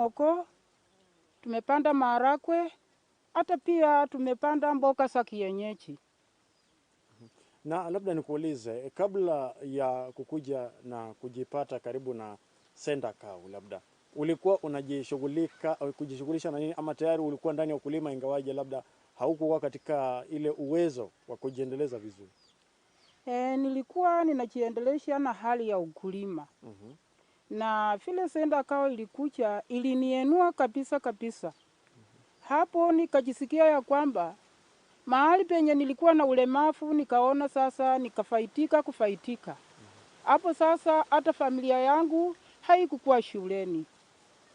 mwoko, tumepanda maharagwe, hata pia tumepanda mboga za kienyeji. Na labda nikuulize, kabla ya kukuja na kujipata karibu na Senda Cow, labda ulikuwa kujishughulisha na nini, ama tayari ulikuwa ndani ya ukulima ingawaje labda haukuwa katika ile uwezo wa kujiendeleza vizuri? Nilikuwa ninajiendelesha na hali ya ukulima. Na vile Senda Cow ilikuja, ilinienua kabisa. Hapo nikajisikia ya kwamba mahali penye nilikuwa na ulemavu nikaona sasa kufaitika. Hapo sasa hata familia yangu haikukuwa shuleni.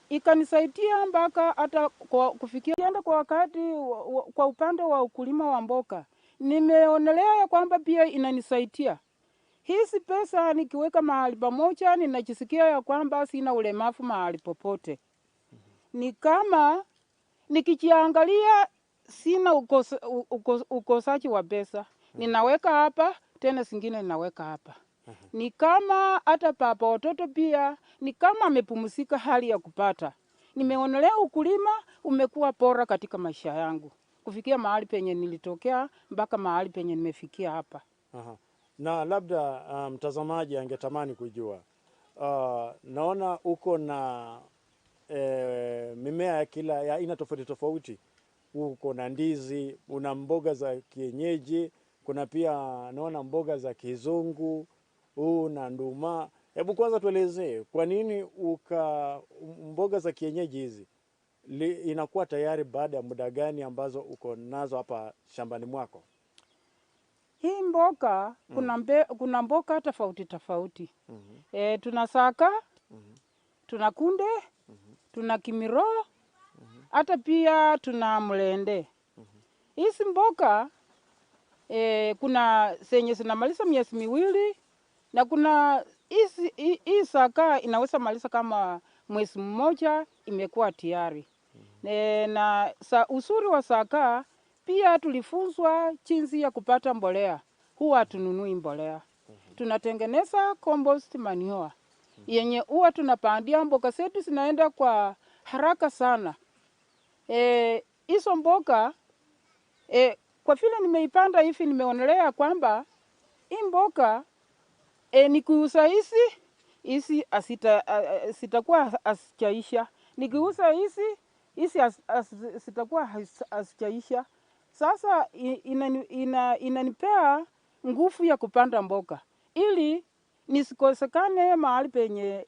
Ikanisaidia mpaka hata kufikia kwa wakati kwa upande wa ukulima wa mboga. Nimeonelea ya kwamba pia inanisaidia. Hizi pesa nikiweka mahali pamoja ninajisikia ya kwamba sina ulemavu mahali popote. Ni kama nikijiangalia sina ukosaji wa pesa. Ninaweka hapa, tena zingine ninaweka hapa. Ni kama hata baba watoto pia, ni kama amepumzika hali ya kupata. Nimeonelea ukulima umekuwa bora katika maisha yangu. Kufikia mahali penye nilitokea, mpaka mahali penye nimefikia hapa. Na labda mtazamaji angetamani kujua. Naona uko na mimea ya aina tofauti. Uko na ndizi, una mboga za kienyeji, kuna pia naona mboga za kizungu, na nduma. Hebu kwanza tuelezee kwa nini mboga za kienyeji hizi inakuwa tayari baada ya muda gani ambazo uko nazo hapa shambani mwako? Hii mboga kuna mboga tofauti. Tuna saka, tuna kunde, tuna kimiro, hata pia tuna mlende. Hizi mboga kuna zenye zinamaliza miezi miwili, na kuna hii saka inaweza maliza kama mwezi mmoja imekuwa tayari. Na uzuri wa saka pia tulifunzwa jinsi ya kupata mbolea. Huwa hatununui mbolea. Tunatengeneza compost manure. Yenye huwa tunapandia mboga zetu zinaenda kwa haraka sana. Hizo mboga kwa vile nimeipanda hivi nimeonelea kwamba hii mboga nikiuza hizi sitakuwa asichaisha. Nikiuza hizi sitakuwa asichaisha. Sasa inanipea nguvu ya kupanda mboga. Ili nisikosekane mahali penye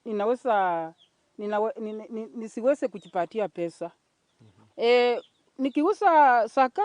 nisiweze kujipatia pesa. Nikiuza saka,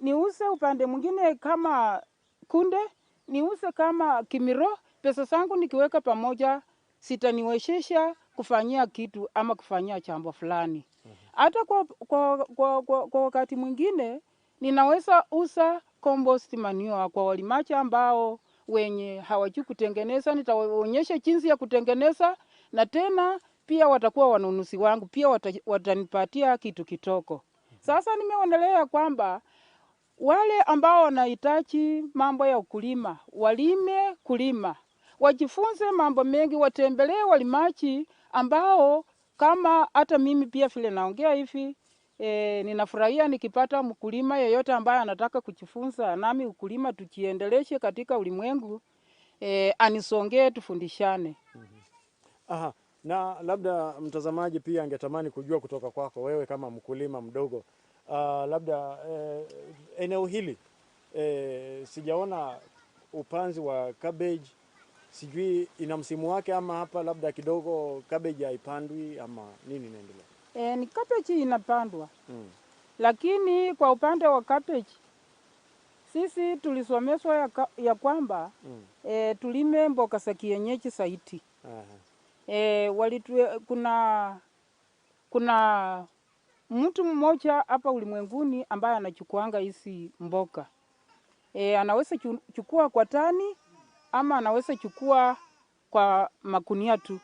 niuze upande mwingine kama kunde, niuze kama kimiro, pesa zangu nikiweka pamoja sitaniwezesha kufanyia kitu ama kufanyia jambo fulani. Hata kwa wakati mwingine ninaweza uza compost manure kwa walimaji ambao wenye hawajui kutengeneza. Nitawaonyesha jinsi ya kutengeneza, na tena pia watakuwa wanunuzi wangu, pia watanipatia kitu kitoko. Sasa nimeonelea kwamba wale ambao wanahitaji mambo ya ukulima, walime kulima, wajifunze mambo mengi, watembelee walimaji ambao kama hata mimi pia vile naongea hivi. Ninafurahia nikipata mkulima yeyote ambaye anataka kujifunza nami ukulima, tujiendeleshe katika ulimwengu, anisongee tufundishane. Na labda mtazamaji pia angetamani kujua kutoka kwako wewe kama mkulima mdogo, labda eneo hili sijaona upanzi wa cabbage, sijui ina msimu wake ama hapa labda kidogo cabbage haipandwi ama nini inaendelea? Ni cabbage inapandwa. Lakini kwa upande wa cabbage sisi tulisomeshwa ya kwamba tulime mboga za kienyeji zaidi. Kuna mtu mmoja hapa ulimwenguni ambaye anachukuanga hizi mboga. Anaweza chukua kwa tani ama anaweza chukua kwa makunia tu.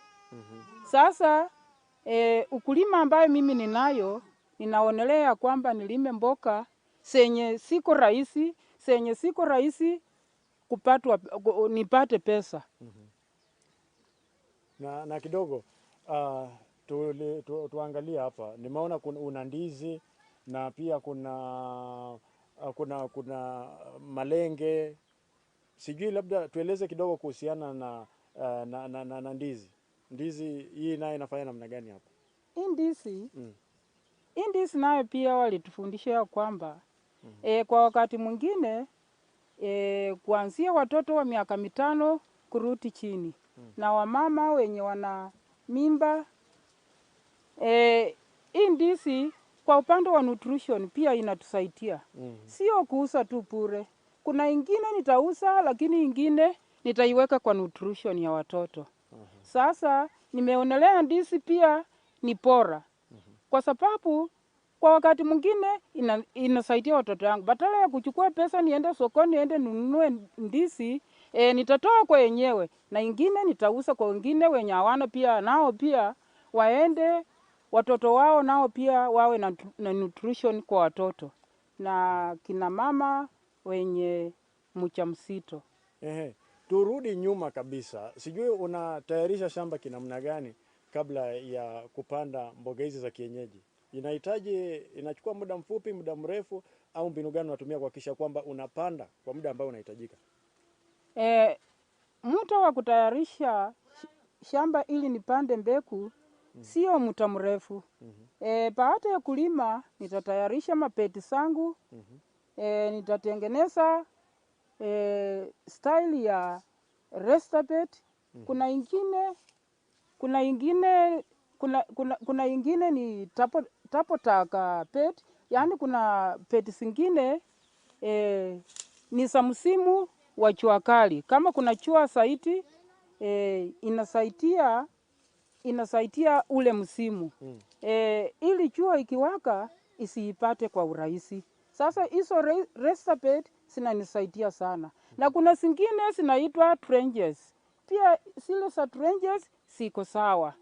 Sasa ukulima ambaye mimi ninayo, ninaonelea kwamba nilime mboga zenye siko rahisi kupatwa, nipate pesa. Na kidogo tuangalie hapa. Nimeona una ndizi na pia kuna malenge. Sijui labda tueleze kidogo kuhusiana na ndizi. Ndizi hii nayo inafanya namna gani hapa? Ndizi nayo pia walitufundisha kwamba kwa wakati mwingine kuanzia watoto wa miaka 5 kuruti chini na wamama wenye wana mimba, hii ndizi kwa upande wa nutrition pia inatusaidia. Sio kuuza tu bure. Kuna ingine nitauza, lakini ingine nitaiweka kwa nutrition ya watoto. Sasa nimeonelea ndizi pia ni bora. Kwa sababu kwa wakati mwingine inasaidia watoto wangu. Badala ya kuchukua pesa niende sokoni niende ninunue ndizi, nitatoa kwa yenyewe na ingine nitauza kwa wengine wenye hawana pia, nao pia waende watoto wao nao pia wawe na nutrition kwa watoto na kina mama wenye mjamzito. Turudi nyuma kabisa. Sijui unatayarisha shamba kinamna gani kabla ya kupanda mboga hizi za kienyeji? Inachukua muda mfupi, muda mrefu, au mbinu gani unatumia kuhakikisha kwamba unapanda kwa muda ambao unahitajika? Muda wa kutayarisha shamba ili nipande mbegu sio muda mrefu. Baada ya kulima nitatayarisha mapeti zangu, nitatengeneza style ya resta bed. Kuna ingine ni tapo taka bed, yani kuna bed zingine ni za msimu wa jua kali. Kama kuna jua zaidi inasaidia ule msimu. Ili jua ikiwaka isiipate kwa urahisi. Sasa hizo resta bed zinanisaidia sana. Na kuna zingine zinaitwa trenches. Pia zile za trenches siko sawa.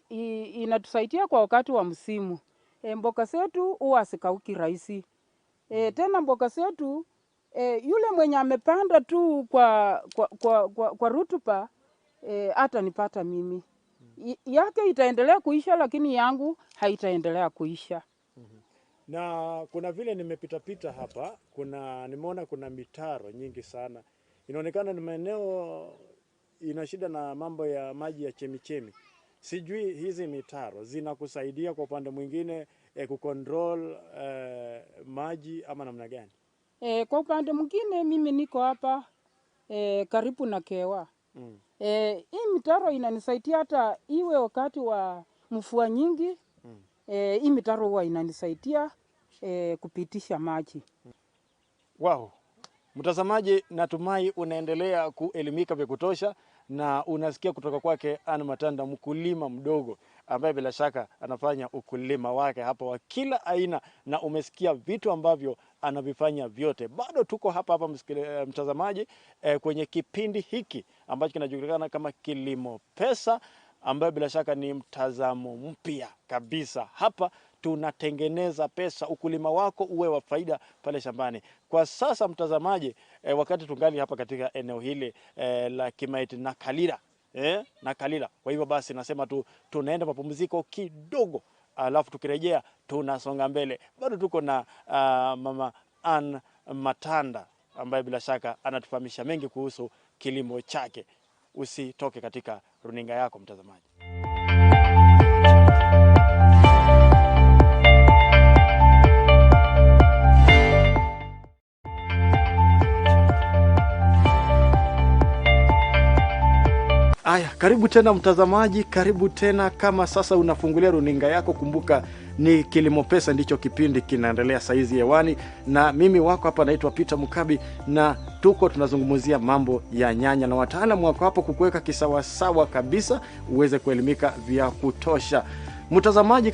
Inatusaidia kwa wakati wa msimu. Mboga zetu huwa hazikauki rahisi. Tena mboga zetu yule mwenye amepanda tu kwa rutuba hata nipata mimi. Yake itaendelea kuisha, lakini yangu haitaendelea kuisha. Na kuna vile nimepita hapa, nimeona kuna mitaro nyingi sana. Inaonekana ni maeneo ina shida na mambo ya maji ya chemichemi. Sijui hizi mitaro zinakusaidia kwa upande mwingine kucontrol maji ama namna gani? Kwa upande mwingine mimi niko hapa karibu na kewa. Hii mitaro inanisaidia hata iwe wakati wa mvua nyingi. Hii mitaro huwa inanisaidia kupitisha maji. Wow. Mtazamaji, natumai unaendelea kuelimika vya kutosha na unasikia kutoka kwake Ann Matanda, mkulima mdogo ambaye bila shaka anafanya ukulima wake hapa wa kila aina, na umesikia vitu ambavyo anavifanya vyote. Bado tuko hapa mtazamaji kwenye kipindi hiki ambacho kinajulikana kama Kilimo Pesa, ambayo bila shaka ni mtazamo mpya kabisa. Hapa tunatengeneza pesa, ukulima wako uwe wa faida pale shambani. Kwa sasa mtazamaji, wakati tungali hapa katika eneo hili la Kimaiti na Kalira, na Kalira. Kwa hivyo basi nasema tunaenda mapumziko kidogo, alafu tukirejea tunasonga mbele. Bado tuko na mama Ann Matanda ambaye bila shaka anatufahamisha mengi kuhusu kilimo chake. Usitoke katika runinga yako mtazamaji. Aya, karibu tena mtazamaji, karibu tena. Kama sasa unafungulia runinga yako, kumbuka ni Kilimo Pesa ndicho kipindi kinaendelea saizi hewani, na mimi wako hapa naitwa Peter Mukabi, na tunazungumzia mambo ya nyanya, na wataalamu wako hapo kukuweka kisawasawa kabisa uweze kuelimika vya kutosha. Mtazamaji,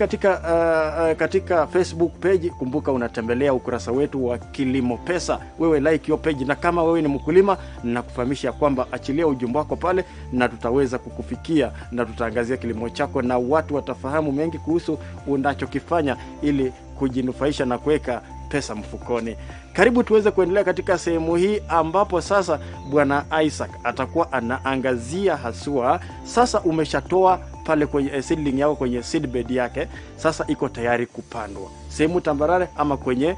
katika Facebook page, kumbuka unatembelea ukurasa wetu wa Kilimo Pesa. Wewe like hiyo page, na kama wewe ni mkulima na kufahamisha kwamba achilia ujumbe wako pale na tutaweza kukufikia na tutaangazia kilimo chako, na watu watafahamu mengi kuhusu unachokifanya ili kujinufaisha na kuweka pesa mfukoni. Karibu tuweze kuendelea katika sehemu hii ambapo sasa Bwana Isaac atakuwa anaangazia haswa. Sasa umeshatoa pale kwenye seedling yako kwenye seedbed yake, sasa iko tayari kupandwa sehemu tambarare ama kwenye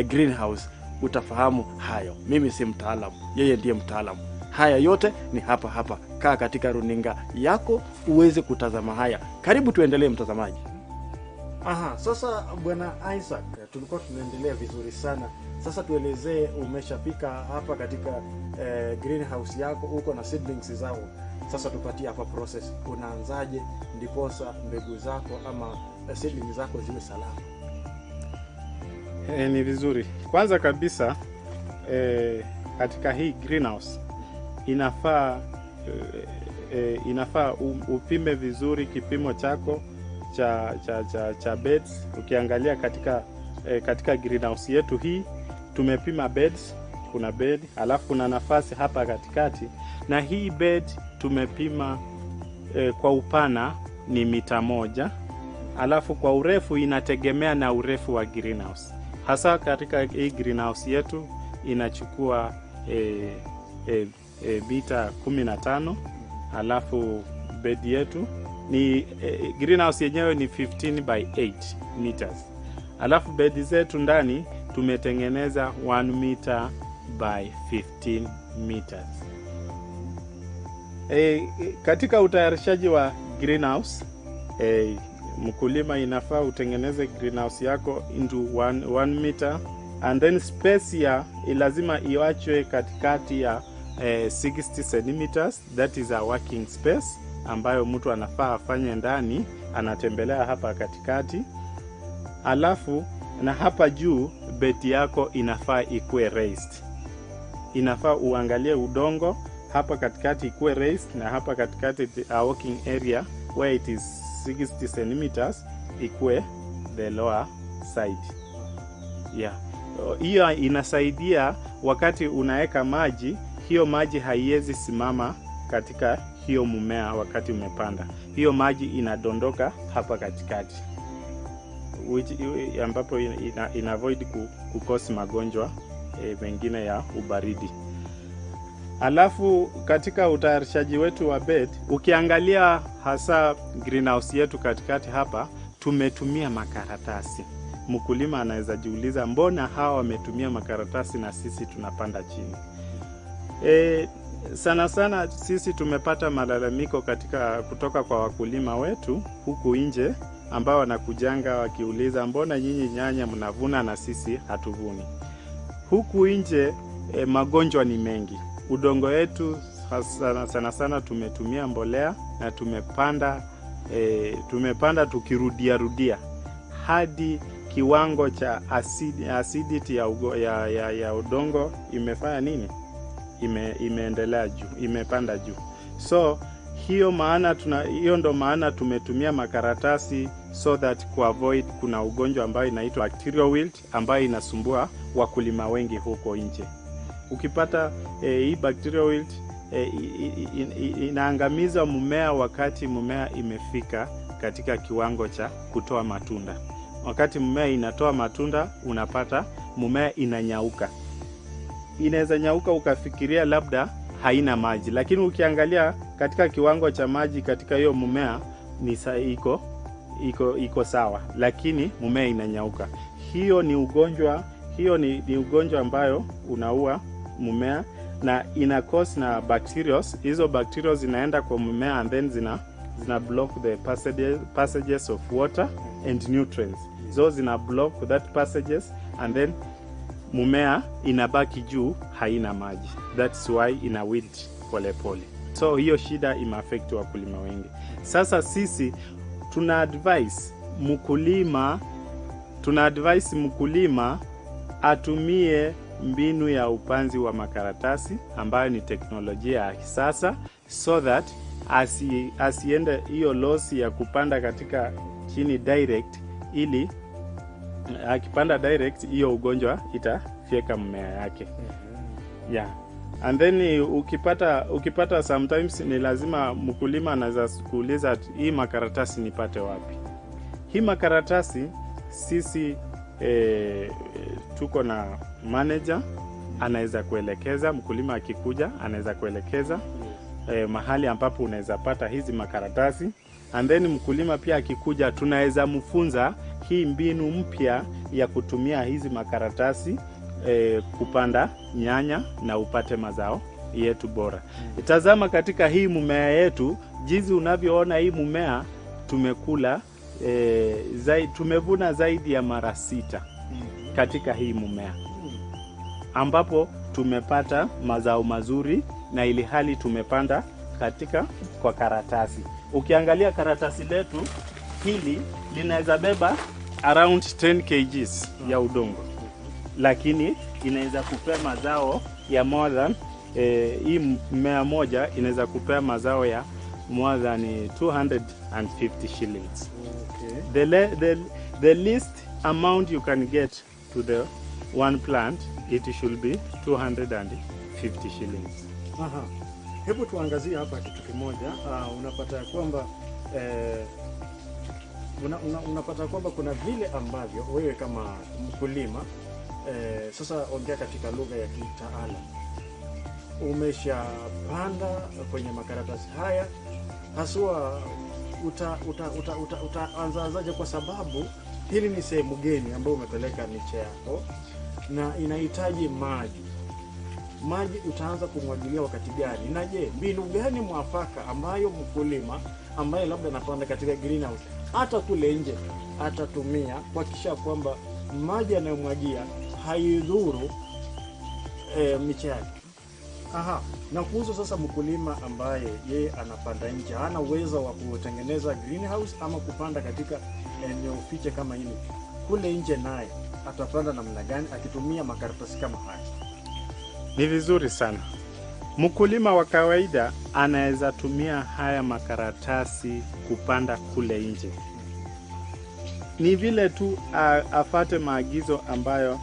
greenhouse. Utafahamu hayo. Mimi si mtaalamu, yeye ndiye mtaalamu. Haya yote ni hapa hapa. Kaa katika runinga yako uweze kutazama haya. Karibu tuendelee mtazamaji. Sasa Bwana Isaac, tulikuwa tunaendelea vizuri sana. Sasa tuelezee, umeshafika hapa katika greenhouse yako, uko na seedlings zao. Sasa tupatie hapa process. Unaanzaje ndiposa mbegu zako ama seedlings zako ziwe salama? Ni vizuri. Kwanza kabisa katika hii greenhouse inafaa upime vizuri kipimo chako cha beds. Ukiangalia katika greenhouse yetu hii tumepima beds, kuna bed alafu kuna nafasi hapa katikati, na hii bed tumepima kwa upana ni mita 1, alafu kwa urefu inategemea na urefu wa greenhouse. Hasa katika hii greenhouse yetu inachukua mita 15, alafu bed yetu ni greenhouse yenyewe ni 15 by 8 meters. Alafu bed zetu ndani tumetengeneza 1 meter by 15 meters. Katika utayarishaji wa greenhouse, mkulima inafaa utengeneze greenhouse yako into 1 meter, and then space ya lazima iwachwe katikati ya 60 centimeters. That is a working space ambayo mtu anafaa afanye ndani, anatembelea hapa katikati. Alafu na hapa juu bed yako inafaa ikuwe raised. Inafaa uangalie udongo hapa katikati ikuwe raised, na hapa katikati a working area where it is 60 centimeters ikuwe the lower side. Hiyo inasaidia wakati unaweka maji, hiyo maji haiwezi simama katika hiyo mmea wakati umepanda. Hiyo maji inadondoka hapa katikati, ambapo ina avoid kukosi magonjwa mengine ya ubaridi. Alafu katika utayarishaji wetu wa bed, ukiangalia hasa greenhouse yetu katikati hapa tumetumia makaratasi. Mkulima anaweza jiuliza, mbona hawa wametumia makaratasi na sisi tunapanda chini? Sana sana sisi tumepata malalamiko kutoka kwa wakulima wetu huku nje, ambao wanakujanga wakiuliza, mbona nyinyi nyanya mnavuna na sisi hatuvuni? Huku nje magonjwa ni mengi. Udongo wetu sana sana tumetumia mbolea na tumepanda tukirudia hadi kiwango cha acidity ya udongo imefanya nini? Imeendelea juu, imepanda juu. So hiyo ndo maana tumetumia makaratasi, so that avoid kuna ugonjwa ambayo inaitwa bacterial wilt ambayo inasumbua wakulima wengi huko nje. Ukipata hii bacterial wilt inaangamiza mmea wakati mmea imefika katika kiwango cha kutoa matunda. Wakati mmea inatoa matunda, unapata mmea inanyauka. Inaweza nyauka ukafikiria labda haina maji, lakini ukiangalia katika kiwango cha maji katika hiyo mmea ni iko sawa, lakini mmea inanyauka. Hiyo ni ugonjwa ambayo unaua mmea na ina cause na bacteria. Hizo bacteria zinaenda kwa mmea and then zina block the passages of water and nutrients. So zina block that passages and then mmea inabaki juu haina maji. That's why ina wilt pole. So hiyo shida imeaffect wakulima wengi. Sasa sisi tuna advise mkulima atumie mbinu ya upanzi wa makaratasi ambayo ni teknolojia ya kisasa, so that asiende hiyo loss ya kupanda katika chini direct, ili akipanda direct hiyo ugonjwa itafyeka mmea yake. And then ukipata sometimes ni lazima mkulima anaweza kuuliza, hii makaratasi nipate wapi? Hii makaratasi sisi tuko na manager anaweza kuelekeza. Mkulima akikuja anaweza kuelekeza mahali ambapo unaweza pata hizi makaratasi. And then mkulima pia akikuja, tunaweza mfunza hii mbinu mpya ya kutumia hizi makaratasi kupanda nyanya na upate mazao yetu bora. Tazama katika hii mmea yetu, jinsi unavyoona hii mmea tumekula tumevuna zaidi ya mara 6 katika hii mmea, ambapo tumepata mazao mazuri, na ili hali tumepanda kwa karatasi. Ukiangalia karatasi letu hili linaweza beba around 10 kgs ya udongo, lakini inaweza kupea mazao ya more than hii mmea moja inaweza kupea mazao ya more than 250 shillings. Okay. The least amount you can get to the one plant, it should be 250 shillings. Aha. Hebu tuangazie hapa kitu kimoja. Unapata kwamba unapata kwamba kuna vile ambavyo wewe kama mkulima sasa ongea katika lugha ya kitaalamu, umeshapanda kwenye makaratasi haya, haswa utaanzaje? Kwa sababu hili ni sehemu geni ambayo umepeleka miche yako na inahitaji maji utaanza kumwagilia wakati gani? Na je, mbinu gani mwafaka ambayo mkulima ambaye labda anapanda katika greenhouse hata kule nje atatumia kuhakikisha kwamba maji anayomwagia haidhuru miche yake? Aha, na kuhusu sasa mkulima ambaye yeye anapanda nje, hana uwezo wa kutengeneza greenhouse ama kupanda katika eneo fiche kama hili, kule nje naye atapanda namna gani akitumia makaratasi kama haya? Ni vizuri sana. Mkulima wa kawaida anaweza tumia haya makaratasi kupanda kule nje. Ni vile tu afate maagizo ambayo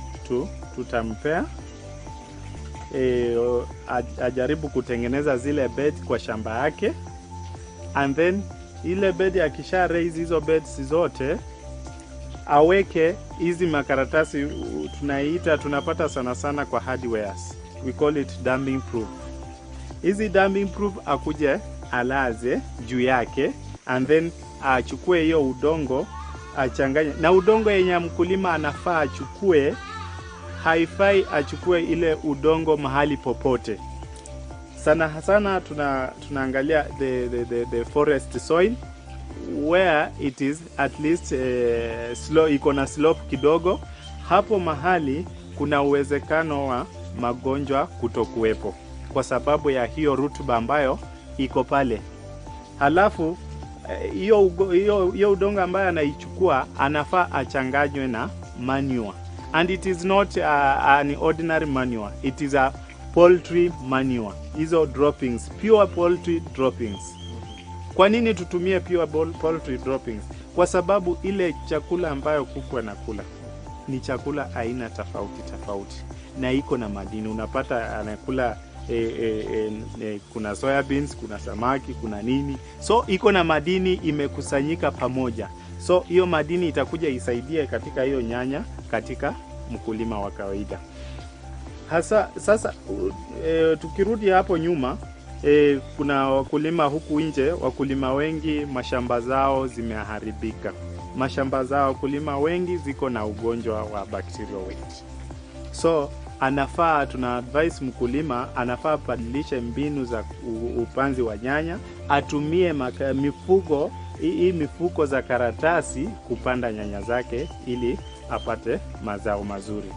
tutampea. Ajaribu kutengeneza zile bed kwa shamba yake, and then ile bed akisha raise hizo beds zote, aweke hizi makaratasi tunapata sana kwa hardwares. We call it damping proof. Hizi damping proof akuje alaze juu yake, and then achukue hiyo udongo achanganye na udongo yenye mkulima anafaa achukue. Haifai achukue ile udongo mahali popote. Sana tunaangalia the forest soil where it is at least iko na slope kidogo. Hapo mahali kuna uwezekano wa magonjwa kutokuwepo kwa sababu ya hiyo rutuba ambayo iko pale. Halafu hiyo udongo ambayo anaichukua anafaa achanganywe na manure. And it is not an ordinary manure. It is a poultry manure. Hizo droppings, pure poultry droppings. Kwa nini tutumie pure poultry droppings? Kwa sababu ile chakula ambayo kuku anakula ni chakula aina tofauti na iko na madini. Unapata anakula kuna soya beans, kuna samaki, kuna nini. So iko na madini imekusanyika pamoja. So hiyo madini itakuja isaidie katika hiyo nyanya katika mkulima wa kawaida. Sasa tukirudi hapo nyuma, kuna wakulima huku nje, wakulima wengi mashamba zao zimeharibika. Mashamba zao wakulima wengi ziko na ugonjwa wa bacterial wilt. So tuna advise mkulima anafaa badilishe mbinu za upanzi wa nyanya, atumie mifuko za karatasi kupanda nyanya zake ili apate mazao mazuri.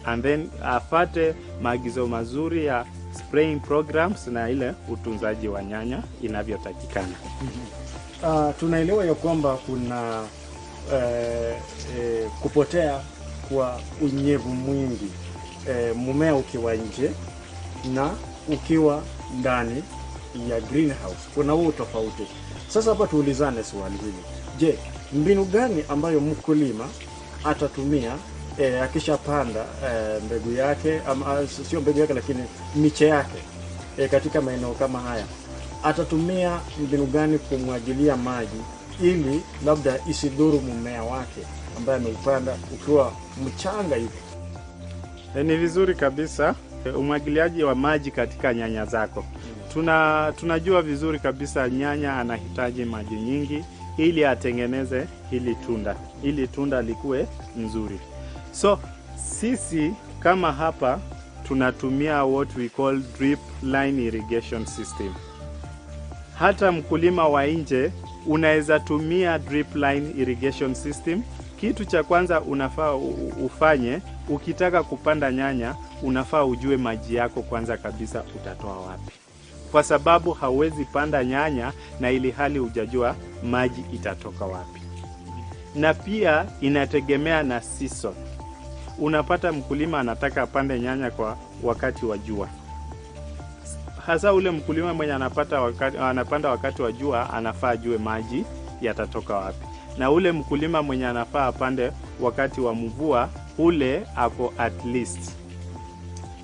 And then afate maagizo mazuri ya spraying programs na ile utunzaji wa nyanya inavyotakikana. Tunaelewa ya kwamba kuna kupotea kwa unyevu mwingi mmea ukiwa nje na ukiwa ndani ya greenhouse. Kuna huo tofauti. Sasa hapa tuulizane swali hili. Je, mbinu gani ambayo mkulima atatumia akishapanda mbegu yake, ama sio mbegu yake lakini miche yake katika maeneo kama haya? Atatumia mbinu gani kumwagilia maji ili labda isidhuru mmea wake ambaye ameupanda ukiwa mchanga hivi? Ni vizuri kabisa umwagiliaji wa maji katika nyanya zako. tunajua vizuri kabisa nyanya anahitaji maji nyingi ili atengeneze ili tunda likuwe nzuri. So sisi kama hapa tunatumia what we call drip line irrigation system. Hata mkulima wa nje unaweza tumia drip line irrigation system. Kitu cha kwanza unafaa ufanye, ukitaka kupanda nyanya, unafaa ujue maji yako kwanza kabisa utatoa wapi. Kwa sababu hauwezi panda nyanya na ili hali hujajua maji itatoka wapi. Na pia inategemea na season. Unapata mkulima anataka apande nyanya kwa wakati wa jua. Hasa ule mkulima mwenye anapanda wakati wa jua anafaa ajue maji yatatoka wapi. Na ule mkulima mwenye anafaa apande wakati wa mvua, ule ako at least.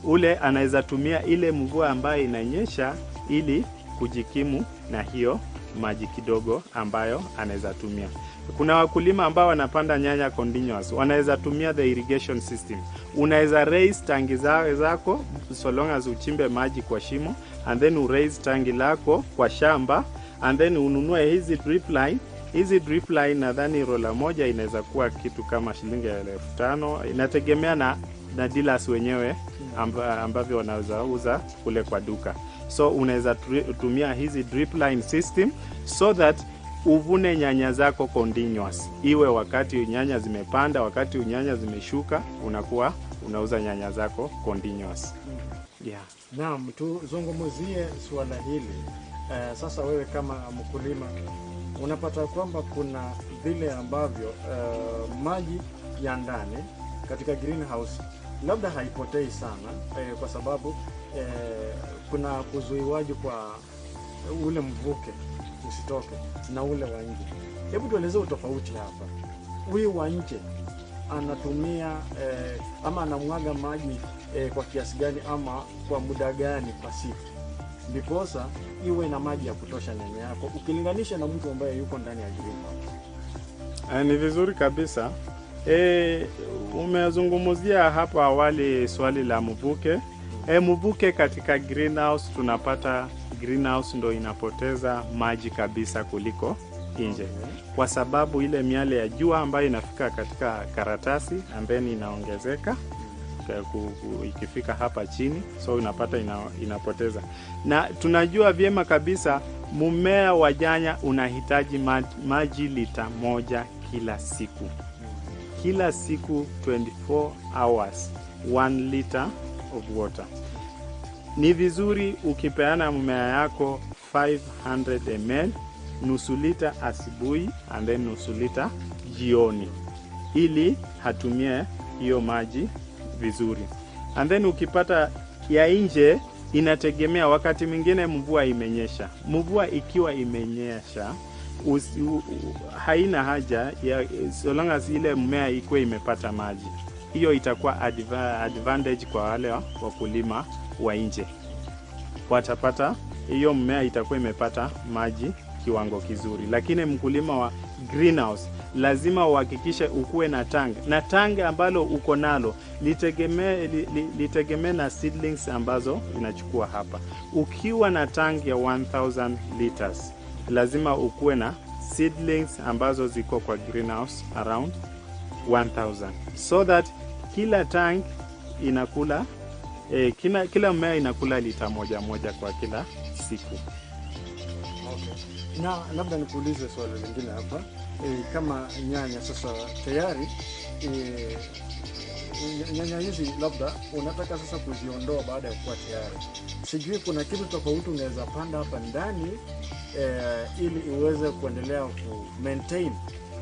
Ule anaweza tumia ile mvua ambayo inanyesha ili kujikimu na hiyo maji kidogo ambayo anaweza tumia. Kuna wakulima ambao wanapanda nyanya continuous, wanaweza tumia the irrigation system. Unaweza raise tangi zako so long as uchimbe maji kwa shimo, and then raise tangi lako kwa shamba, and then ununue hizi drip line. Hizi drip line nadhani rola moja inaweza kuwa kitu kama shilingi 5,000. Inategemea na dealers wenyewe ambavyo wanaweza uza kule kwa duka. So unaweza tumia hizi drip line system so that uvune nyanya zako continuous. Iwe wakati nyanya zimepanda, wakati nyanya zimeshuka, unakuwa unauza nyanya zako continuous. Yeah. Naam, tuzungumzie swala hili. Sasa wewe kama mkulima unapata kwamba kuna vile ambavyo maji ya ndani katika greenhouse labda haipotei sana kwa sababu kuna kuzuiwaji kwa ule mvuke usitoke na ule wa nje. Hebu tueleze utofauti hapa. Huyu wa nje anatumia ama anamwaga maji kwa kiasi gani ama kwa muda gani kwa siku, ndiposa iwe na maji ya kutosha nyanya yako ukilinganisha na mtu ambaye yuko ndani ya greenhouse? Ni vizuri kabisa. Umezungumzia hapa awali swali la mvuke. Mvuke katika greenhouse, tunapata greenhouse ndo inapoteza maji kabisa kuliko nje. Kwa sababu ile miale ya jua ambayo inafika katika karatasi ambayo inaongezeka ikifika hapa chini, so unapata inapoteza. Na tunajua vyema kabisa mmea wa nyanya unahitaji maji lita 1 kila siku. Kila siku 24 hours 1 liter of water. Ni vizuri ukipeana mmea yako 500 ml, nusu lita asubuhi and then nusu lita jioni, ili hatumie hiyo maji vizuri. And then ukipata ya nje, inategemea wakati mwingine mvua imenyesha. Mvua ikiwa imenyesha haina haja ya so long as ile mmea ikuwe imepata maji. Hiyo itakuwa advantage kwa wale wakulima wa nje. Watapata hiyo mmea itakuwa imepata maji kiwango kizuri. Lakini mkulima wa greenhouse lazima uhakikishe ukuwe na tank. Na tank ambalo uko nalo litegemee na seedlings ambazo inachukua hapa. Ukiwa na tank ya 1000 liters, lazima ukuwe na seedlings ambazo ziko kwa greenhouse around 1000, so that kila tank inakula kila mmea inakula lita 1 kwa kila siku. Okay. Na labda nikuulize swali lingine hapa. Kama nyanya sasa tayari nyanya hizi labda unataka sasa kuziondoa baada ya kuwa tayari. Sijui kuna kitu tofauti unaweza panda hapa ndani ili iweze kuendelea ku maintain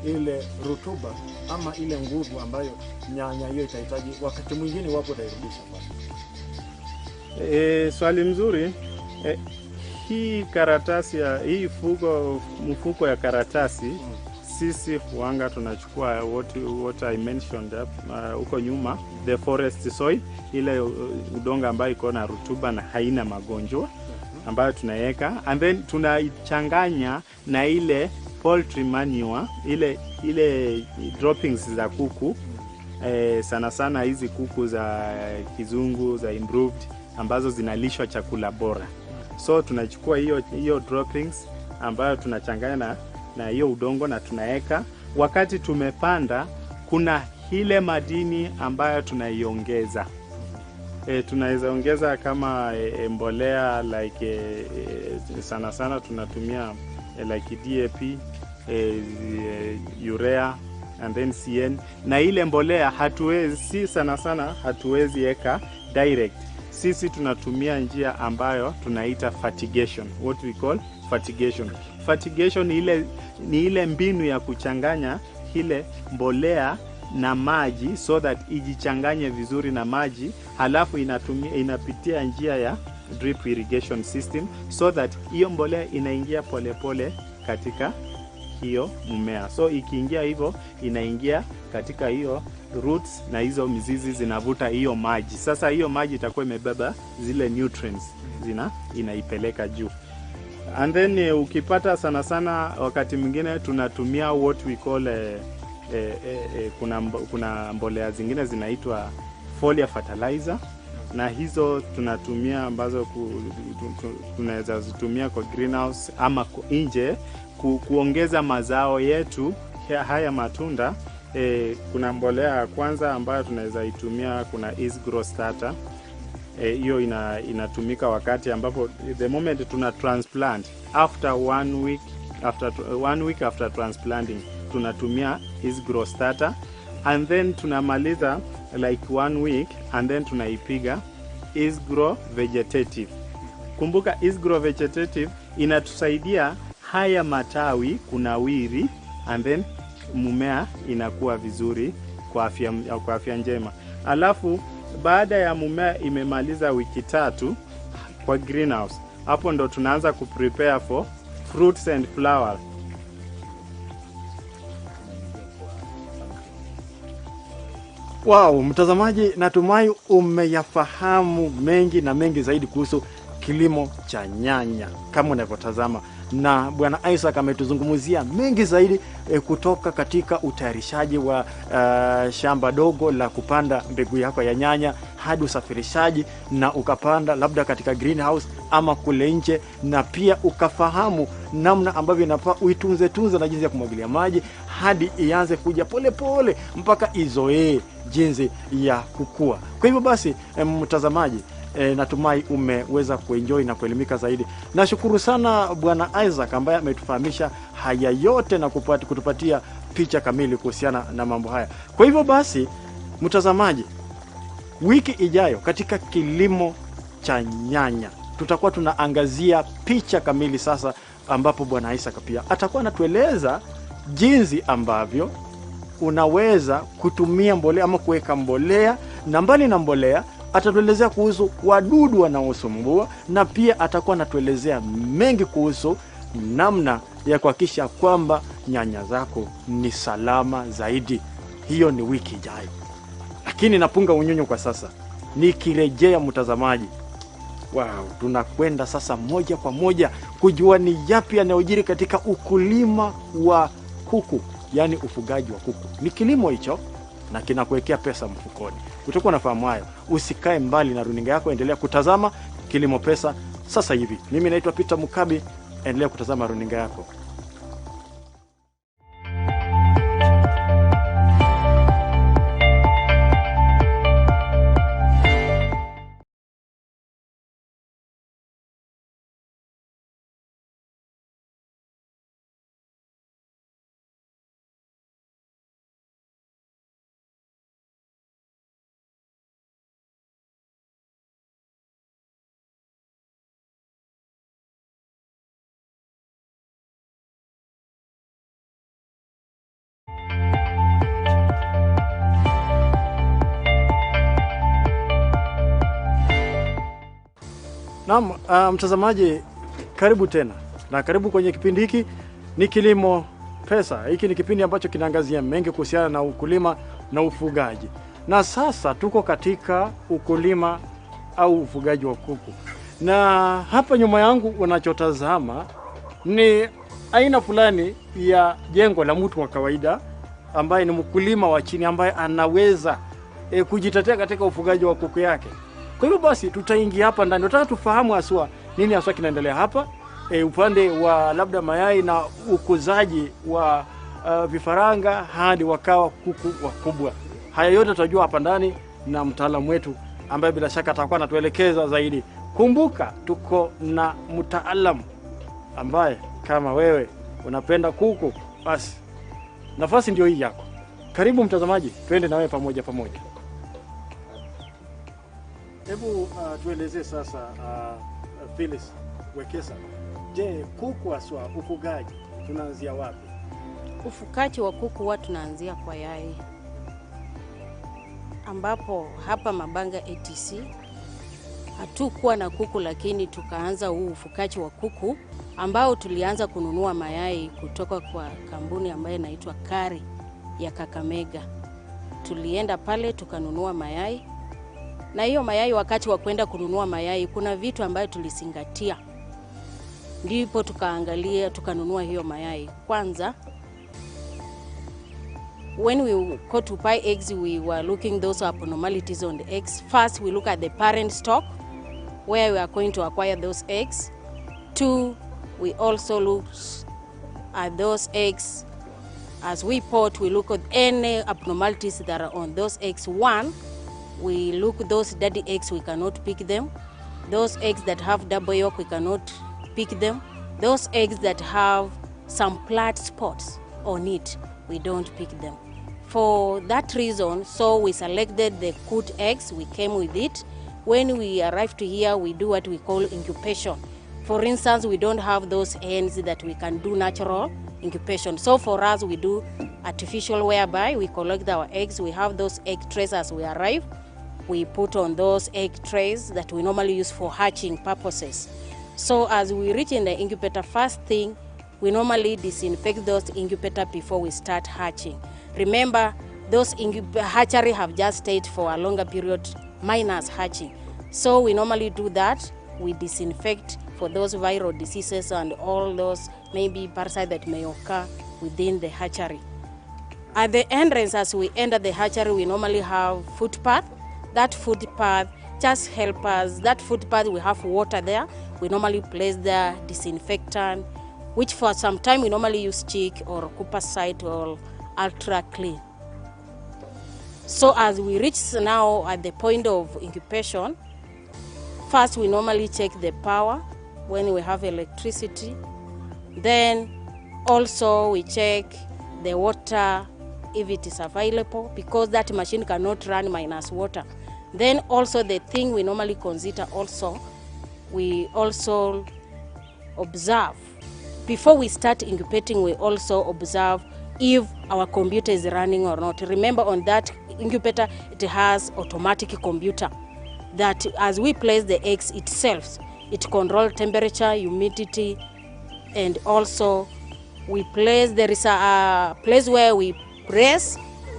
ile rutuba ama ile nguvu ambayo nyanya hiyo itahitaji wakati mwingine wapo tairudisha pale. Swali mzuri. Hii karatasi hii mfuko ya karatasi, sisi huanga tunachukua what I mentioned huko nyuma, the forest soil, ile udongo ambayo iko na rutuba na haina magonjwa, ambayo tunaweka, and then tunaichanganya na ile poultry manure, ile droppings za kuku, sana sana hizi kuku za kizungu za improved ambazo zinalishwa chakula bora. So tunachukua hiyo droppings ambayo tunachanganya na hiyo udongo na tunaweka. Wakati tumepanda, kuna ile madini ambayo tunaiongeza. Tunaweza ongeza kama mbolea like sana sana tunatumia like DAP, urea and then CN. Na ile mbolea hatuwezi eka direct. Sisi tunatumia njia ambayo tunaita fertigation, what we call fertigation. Fertigation ni ile mbinu ya kuchanganya ile mbolea na maji so that ijichanganye vizuri na maji, halafu inapitia njia ya drip irrigation system so that hiyo mbolea inaingia polepole katika hiyo mmea. So ikiingia hivyo inaingia katika hiyo roots na hizo mizizi zinavuta hiyo maji. Sasa hiyo maji itakuwa imebeba zile nutrients inaipeleka juu. And then ukipata sana sana wakati mwingine tunatumia what we call kuna mbolea zingine zinaitwa foliar fertilizer, na hizo tunatumia ambazo tunaweza zitumia kwa greenhouse ama nje kuongeza mazao yetu haya matunda. Kuna mbolea ya kwanza ambayo tunaweza itumia, kuna East Grow Starter. Hiyo inatumika wakati ambapo the moment tuna transplant, after one week after transplanting tunatumia East Grow Starter, and then tunamaliza like 1 week and then tunaipiga East Grow Vegetative. Kumbuka East Grow Vegetative inatusaidia haya matawi kunawiri and then mmea inakuwa vizuri kwa afya njema. Alafu baada ya mmea imemaliza wiki 3 kwa greenhouse, hapo ndo tunaanza kuprepare for fruits and flowers. Wow, mtazamaji, natumai umeyafahamu mengi na mengi zaidi kuhusu kilimo cha nyanya kama unavyotazama, na Bwana Isaac ametuzungumzia mengi zaidi kutoka katika utayarishaji wa shamba dogo la kupanda mbegu yako ya nyanya hadi usafirishaji na ukapanda labda katika greenhouse ama kule nje, na pia ukafahamu namna ambavyo inafaa uitunze na jinsi ya kumwagilia maji hadi ianze kuja pole pole mpaka izoee jinsi ya kukua. Kwa hivyo basi mtazamaji, natumai umeweza kuenjoy na kuelimika zaidi. Nashukuru sana Bwana Isaac ambaye ametufahamisha haya yote na kutupatia picha kamili kuhusiana na mambo haya. Kwa hivyo basi mtazamaji, wiki ijayo katika kilimo cha nyanya tutakuwa tunaangazia picha kamili sasa, ambapo Bwana Isaac pia atakuwa anatueleza jinsi ambavyo unaweza kutumia mbolea ama kuweka mbolea, na mbali na mbolea atatuelezea kuhusu wadudu wanaosumbua, na pia atakuwa anatuelezea mengi kuhusu namna ya kuhakikisha kwamba nyanya zako ni salama zaidi. Hiyo ni wiki ijayo. Lakini napunga unyunyu kwa sasa. Nikirejea mtazamaji, tunakwenda sasa moja kwa moja kujua ni yapi yanayojiri katika ukulima wa kuku, yani ufugaji wa kuku. Ni kilimo hicho na kinakuwekea pesa mfukoni. Utakuwa unafahamu hayo. Usikae mbali na runinga yako, endelea kutazama Kilimo Pesa sasa hivi. Mimi naitwa Peter Mukabi, endelea kutazama runinga yako. Naam, mtazamaji, karibu tena. Na karibu kwenye kipindi hiki ni Kilimo Pesa. Hiki ni kipindi ambacho kinaangazia mengi kuhusiana na ukulima na ufugaji. Na sasa tuko katika ukulima au ufugaji wa kuku. Na hapa nyuma yangu unachotazama ni aina fulani ya jengo la mtu wa kawaida ambaye ni mkulima wa chini ambaye anaweza kujitetea katika ufugaji wa kuku yake. Kwa hivyo basi tutaingia hapa ndani, tunataka tufahamu haswa nini hasa kinaendelea hapa, upande wa labda mayai na ukuzaji wa vifaranga hadi wakawa kuku wakubwa. Haya yote tutajua hapa ndani na mtaalamu wetu ambaye bila shaka atakuwa anatuelekeza zaidi. Kumbuka tuko na mtaalamu ambaye kama wewe unapenda kuku, basi nafasi ndio hii yako. Karibu mtazamaji, twende na wewe pamoja. Hebu tuelezee sasa Phyllis Wekesa. Je, kuku aswa ufugaji tunaanzia wapi? Ufugaji wa kuku huwa tunaanzia kwa yai, ambapo hapa Mabanga ATC hatukuwa na kuku, lakini tukaanza huu ufugaji wa kuku ambao tulianza kununua mayai kutoka kwa kampuni ambayo inaitwa Kari ya Kakamega. Tulienda pale tukanunua mayai, na hiyo mayai, wakati wa kwenda kununua mayai, kuna vitu ambayo tulizingatia, ndipo tukaangalia tukanunua hiyo mayai. Kwanza, when we go to buy eggs, we were looking those abnormalities on the eggs. First, we look at the parent stock, where we are going to acquire those eggs. 2, we also look at those eggs. As we pot, we look at any abnormalities that are on those eggs. 1, we look at those daddy eggs, we cannot pick them. Those eggs that have double yolk, we cannot pick them. Those eggs that have some flat spots on it, we don't pick them. For that reason, so we selected the good eggs, we came with it. When we arrived here, we do what we call incubation. For instance, we don't have those hens that we can do natural incubation. So for us, we do artificial, whereby we collect our eggs. We have those egg trays as we arrive. We put on those egg trays that we normally use for hatching purposes. So as we reach in the incubator, first thing, we normally disinfect those incubator before we start hatching. Remember, those hatchery have just stayed for a longer period minus hatching. So we normally do that. We disinfect for those viral diseases and all those maybe parasites that may occur within the hatchery. At the entrance, as we enter the hatchery, we normally have footpath. That footpath just help us. That footpath, we have water there. We normally place the disinfectant, which for some time we normally use chick or Cooper site or ultra clean. So as we reach now at the point of incubation, first we normally check the power when we have electricity. Then also we check the water if it is available, because that machine cannot run minus water. Then also the thing we normally consider also, we also observe. Before we start incubating, we also observe if our computer is running or not. Remember, on that incubator, it has automatic computer that as we place the eggs itself, it controls temperature, humidity, and also we place, there is a place where we press,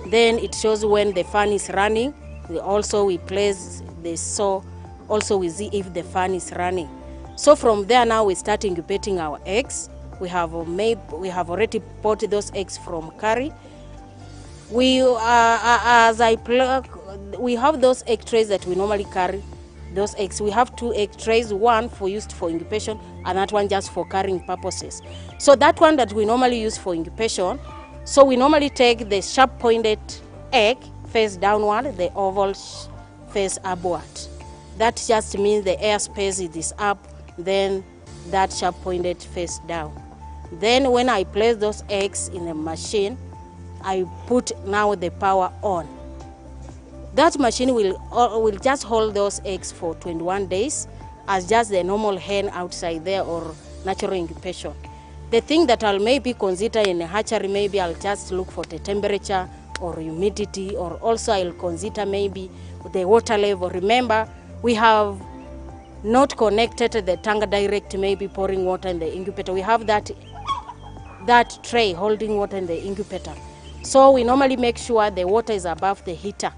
then it shows when the fan is running. We place this, so also we see if the fan is running. So from there now we start incubating our eggs. We have already bought those eggs from Kari. We have those egg trays that we normally carry those eggs. We have 2 egg trays, one used for incubation and that one just for carrying purposes. So that one that we normally use for incubation, so we normally take the sharp pointed egg face downward, the oval face upward. That just means the air space is up, then that sharp pointed face down. Then when I place those eggs in the machine, I put now the power on. That machine will just hold those eggs for 21 days as just the normal hen outside there or natural incubation. The thing that I'll maybe consider in a hatchery, maybe I'll just look for the temperature or humidity, or also I'll consider maybe the water level. Remember, we have not connected the tank direct, maybe pouring water in the incubator. We have that tray holding water in the incubator. So we normally make sure the water is above the heater.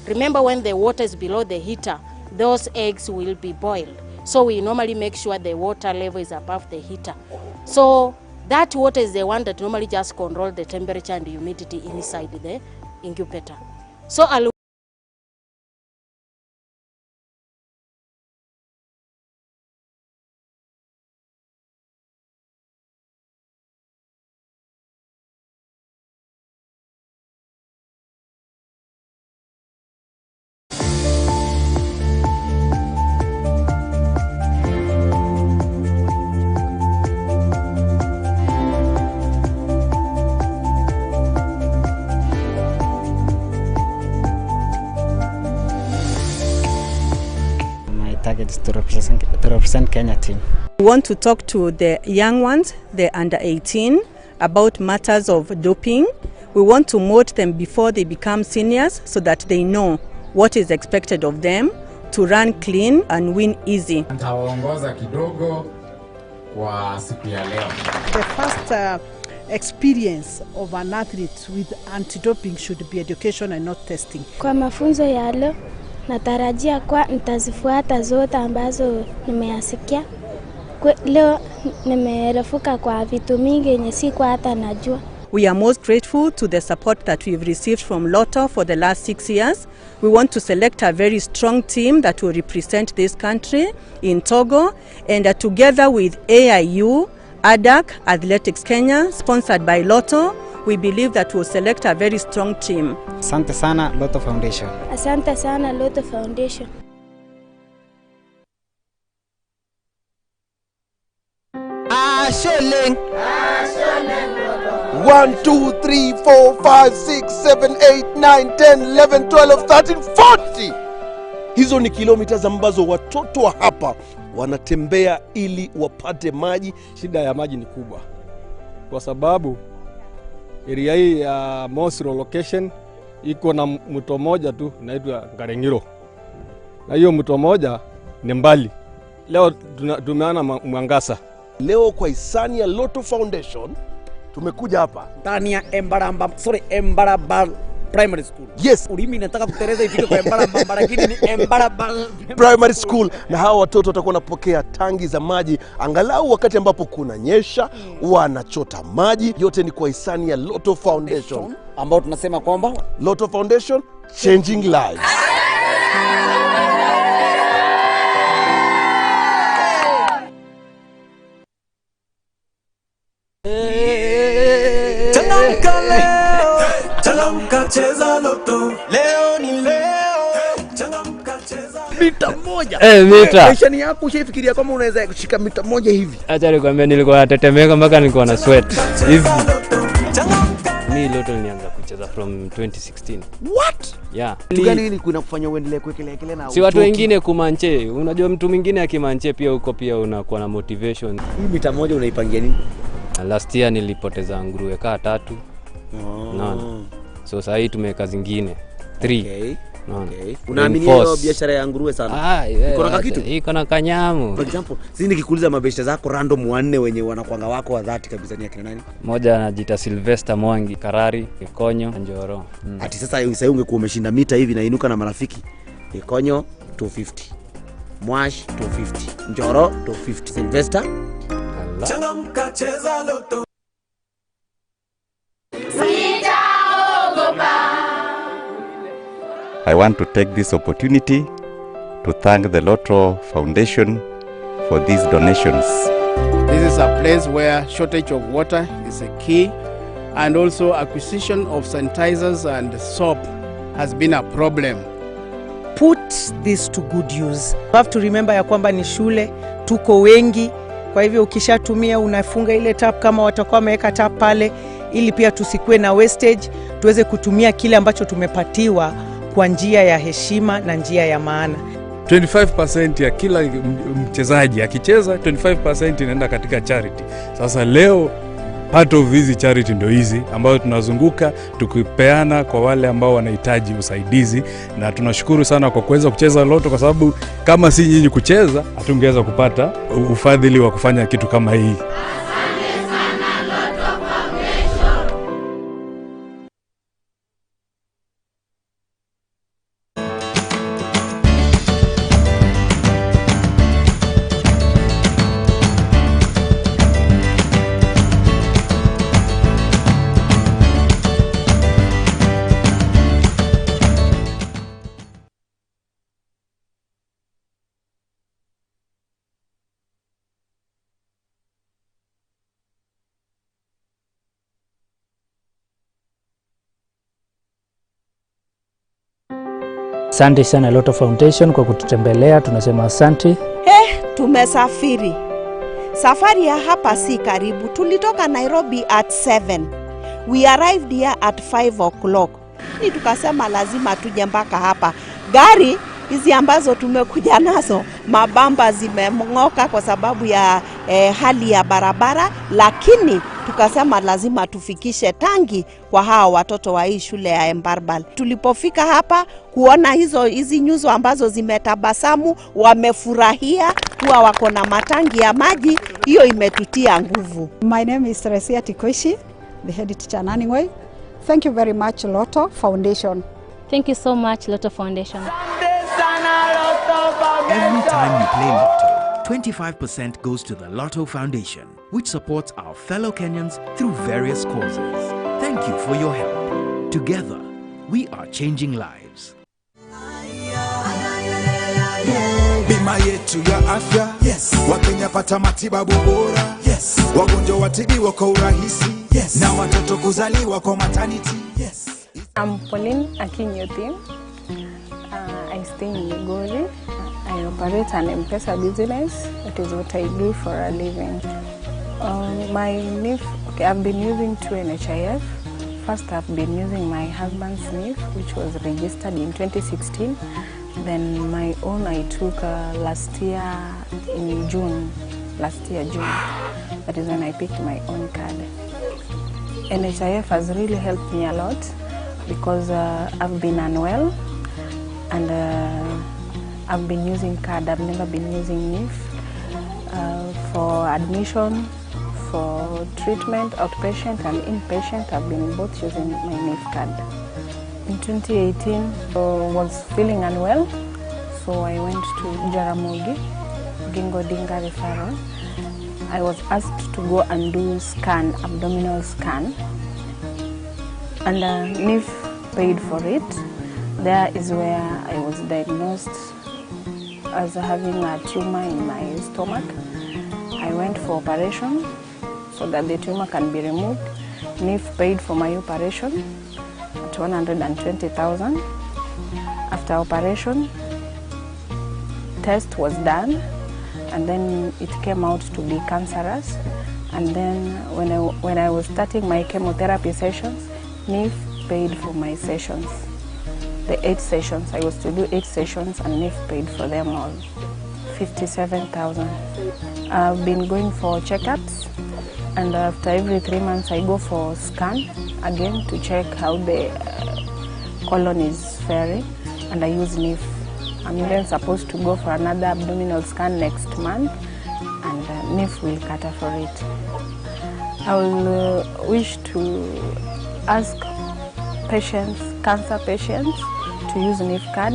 Remember, when the water is below the heater, those eggs will be boiled. So we normally make sure the water level is above the heater. So that water is the one that normally just controls the temperature and the humidity inside the incubator. So targets to represent Kenya team. We want to talk to the young ones, the under 18, about matters of doping. We want to mold them before they become seniors so that they know what is expected of them to run clean and win easy. Nitawaongoza kidogo kwa siku ya leo. The first experience of an athlete with anti-doping should be education and not testing. Kwa mafunzo ya leo natarajia kwa nitazifuata zote ambazo nimeyasikia. Leo nimerefuka kwa vitu mingi yenye sikuwa hata najua. We are most grateful to the support that we've received from Lotto for the last 6 years. We want to select a very strong team that will represent this country in Togo, and together with AIU, ADAC, Athletics Kenya, sponsored by Lotto, we believe that we'll select a very strong team. Asante sana Lotto Foundation. Asante sana Lotto Foundation. Shilling. 1, 2, 3, 4, 5, 6, 7, 8, 9, 10, 11, 12, 13, 40. Hizo ni kilomita ambazo watoto wa hapa wanatembea ili wapate maji. Shida ya maji ni kubwa kwa sababu area hii ya Mosiro location iko na mto moja tu unaitwa Ngarengiro, na hiyo mto moja ni mbali. Leo tumeana Mwangasa. Leo kwa hisani ya Lotto Foundation tumekuja hapa ndani ya Embaraba Primary School. Yes, ulimi nataka kutereza ifike kwa Embaraba lakini ni Embaraba Primary School, na hawa watoto watakuwa wanapokea tangi za maji angalau wakati ambapo kuna nyesha, wanachota maji. Yote ni kwa hisani ya Lotto Foundation, ambao tunasema kwamba Lotto Foundation changing lives. Changamka leo, changamka cheza Lotto, leo ni leo, changamka cheza mita moja. Mita. Maishani yako ushafikiria kama unaweza kushika mita moja hivi? Acha nikwambia, nilikuwa natetemeka mpaka nilikuwa na sweat hivi. Mimi Lotto nilianza kucheza from 2016. What? Yeah. Tugani hili kuna kufanya uendelee kuekelea na si watu wengine kumanche. Unajua mtu mwingine akimanche pia huko pia unakuwa na motivation. Hii mita moja unaipangia nini? Last year nilipoteza nguruwe kaa 3. Naona. So sasa hii tumeweka zingine 3. Okay. Naona. Okay. Unaamini hiyo biashara ya nguruwe sana? Iko na kitu? Iko na kanyamu. For example, sisi nikikuuliza mabeshte zako random wanne wenye wanakuanga wako wa dhati kabisa ni akina nani? Moja anajiita Sylvester Mwangi, Karari, Ikonyo, Njoro. Ati sasa ungekuwa umeshinda mita hivi na inuka na marafiki. Ikonyo 250. Mwash 250. Njoro 250. Sylvester changamka cheza Lotto. I want to take this opportunity to thank the Lotto Foundation for these donations. This is a place where shortage of water is a key, and also acquisition of sanitizers and soap has been a problem. Put this to good use. You have to remember ya kwamba ni shule, tuko wengi, kwa hivyo ukishatumia unafunga ile tap kama watakuwa wameweka tap pale, ili pia tusikue na wastage, tuweze kutumia kile ambacho tumepatiwa kwa njia ya heshima na njia ya maana. 25% ya kila mchezaji akicheza, 25% inaenda katika charity. Sasa leo part of hizi charity ndio hizi ambayo tunazunguka tukipeana kwa wale ambao wanahitaji usaidizi, na tunashukuru sana kwa kuweza kucheza Lotto, kwa sababu kama si nyinyi kucheza hatungeweza kupata ufadhili wa kufanya kitu kama hii. Asante sana Lotto Foundation kwa kututembelea, tunasema asante. Tumesafiri. Safari ya hapa si karibu. Tulitoka Nairobi at 7. We arrived here at 5 o'clock. Ni tukasema lazima tuje mpaka hapa. Gari hizi ambazo tumekuja nazo, mabamba zimeng'oka kwa sababu ya hali ya barabara, lakini tukasema lazima tufikishe tangi kwa hawa watoto wa hii shule ya Embarbal. Tulipofika hapa kuona hizi nyuso ambazo zimetabasamu, wamefurahia kuwa wako na matangi ya maji, hiyo imetutia nguvu. My name is Teresia Tikoishi, the head teacher Naningway. Thank you very much Lotto Foundation. Thank you so much Lotto Foundation. Every time you play Lotto, 25% goes to the Lotto Foundation, which supports our fellow Kenyans through various causes. Thank you for your help. Together, we are changing lives. Bima yetu ya afya, yes. Wakenya pata matibabu bora, yes. Wagonjwa watibiwa kwa urahisi, yes. Na watoto kuzaliwa kwa maternity, yes. I'm Pauline Akinyoti. I stay in Migori. I operate an M-Pesa business. That is what I do for a living. My NIF, I've been using two NHIF. First, I've been using my husband's NIF, which was registered in 2016. Then my own I took last year in June. That is when I picked my own card. NHIF has really helped me a lot because I've been unwell and I've been using card. I've never been using NIF for admission, for treatment, outpatient and inpatient. I've been both using my NIF card. In 2018, I was feeling unwell, so I went to Jaramogi, Gingo Dinga referral. I was asked to go and do abdominal scan, and NIF paid for it. There is where I was diagnosed as having a tumor in my stomach. I went for operation so that the tumor can be removed. NIF paid for my operation at 120,000. After operation, test was done, and then it came out to be cancerous. And then when I was starting my chemotherapy sessions, NIF paid for my sessions. The 8 sessions, I was to do 8 sessions and NIF paid for them all, 57,000. I've been going for checkups, and after every 3 months I go for scan again to check how the colon is faring, and I use NIF. I'm even supposed to go for another abdominal scan next month, and NIF will cater for it. I will wish to ask patients, cancer patients, to use NIF card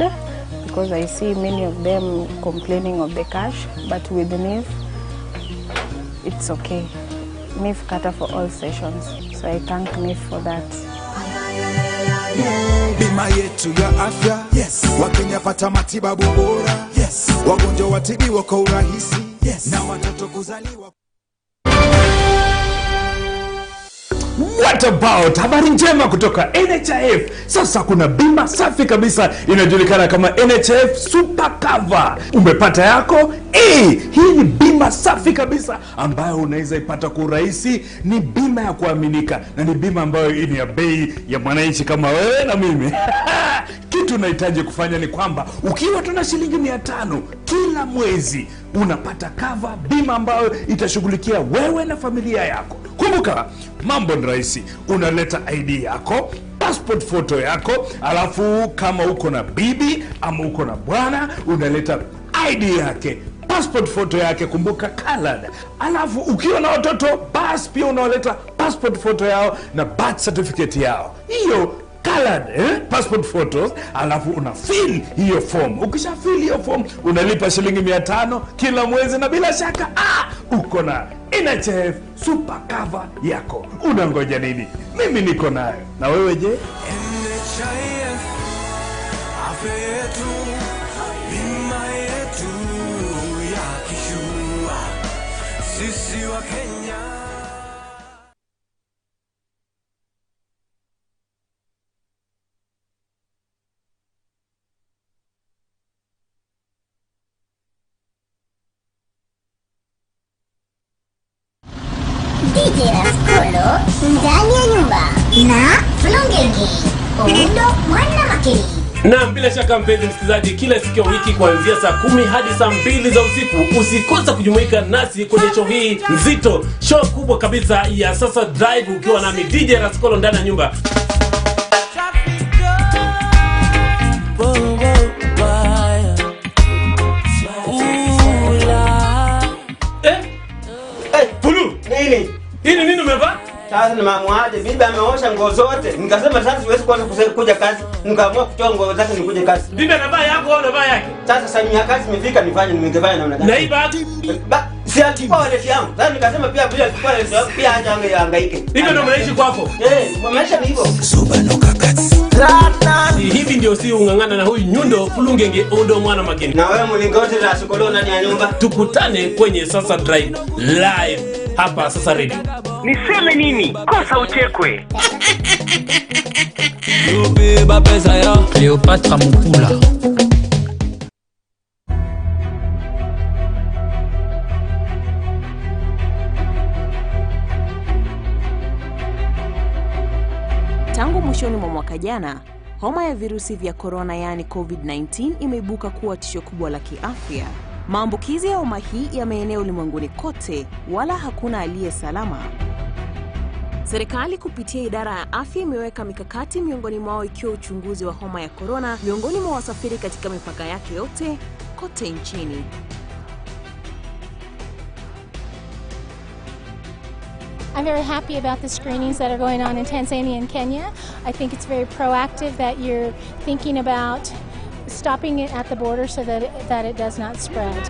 because I see many of them complaining of the cash, but with NIF, it's okay. NIF cater for all sessions, so I thank NIF for that. Bima yetu ya afya, yes. Wakenya pata matibabu bora, yes. Wagonjwa watibiwa kwa urahisi, yes. Na watoto kuzaliwa. What about habari njema kutoka NHIF? Sasa kuna bima safi kabisa inajulikana kama NHIF Super Cover. Umepata yako? Hii ni bima safi kabisa ambayo unaweza ipata kwa urahisi. Ni bima ya kuaminika na ni bima ambayo ni ya bei ya mwananchi kama wewe na mimi. Kitu unahitaji kufanya ni kwamba ukiwa tuna shilingi 500 kila mwezi unapata cover, bima ambayo itashughulikia wewe na familia yako. Kumbuka, mambo ni rahisi. Unaleta ID yako, passport photo yako, alafu kama uko na bibi ama uko na bwana, unaleta ID yake, passport photo yake, kumbuka colored. Alafu ukiwa na watoto, basi pia unaleta passport photo yao na birth certificate yao. Hiyo colored passport photos, alafu una fill hiyo form. Ukisha fill hiyo form, unalipa shilingi 500 kila mwezi, na bila shaka uko na NHIF Super Cover yako. Unangoja nini? Mimi niko nayo. Na wewe je? NHIF, afya yetu, bima yetu ya kishua, sisi wa Kenya. DJ Raskolo ndani ya nyumba na Flongegi Oundo Mwana akili. Na bila shaka mpenzi msikilizaji, kila siku ya wiki kuanzia saa 10 hadi saa 2 za usiku usikose kujumuika nasi kwenye show hii nzito, show kubwa kabisa ya Sasa Drive, ukiwa nami DJ Raskolo ndani ya nyumba. Pulu, nini umevaa? Sasa ni mamwaje, bibi ameosha nguo zote. Nikasema sasa siwezi kuja kazi. Nikaamua kutoa nguo zake nikuje kazi. Bibi anavaa yako au anavaa yake? Sasa saa ya kazi imefika, nifanye nimengevaa namna gani? Na hii bagi? Si alikuwa wale yangu. Sasa nikasema pia bila alikuwa wale yangu pia acha angehangaike. Hivyo ndio mnaishi kwako? Maisha ni hivyo. Hivi ndio si ungangana na huyu Nyundo Fulungenge Ondo mwana Mageni. Na wewe mlingoti la Sokolo ndani ya nyumba. Tukutane kwenye Sasa Drive live hapa Sasa Radio. Niseme nini? Kosa uchekwe. Beba pesa ya Cleopatra Mukula. Tangu mwishoni mwa mwaka jana, homa ya virusi vya corona yani COVID-19 imeibuka kuwa tisho kubwa la kiafya. Maambukizi ya homa hii yameenea ulimwenguni kote, wala hakuna aliye salama. Serikali kupitia idara ya afya imeweka mikakati, miongoni mwao ikiwa uchunguzi wa homa ya corona miongoni mwa wasafiri katika mipaka yake yote kote nchini. I'm very happy about the screenings that are going on in Tanzania and Kenya. I think it's very proactive that you're thinking about stopping it at the border so that it does not spread.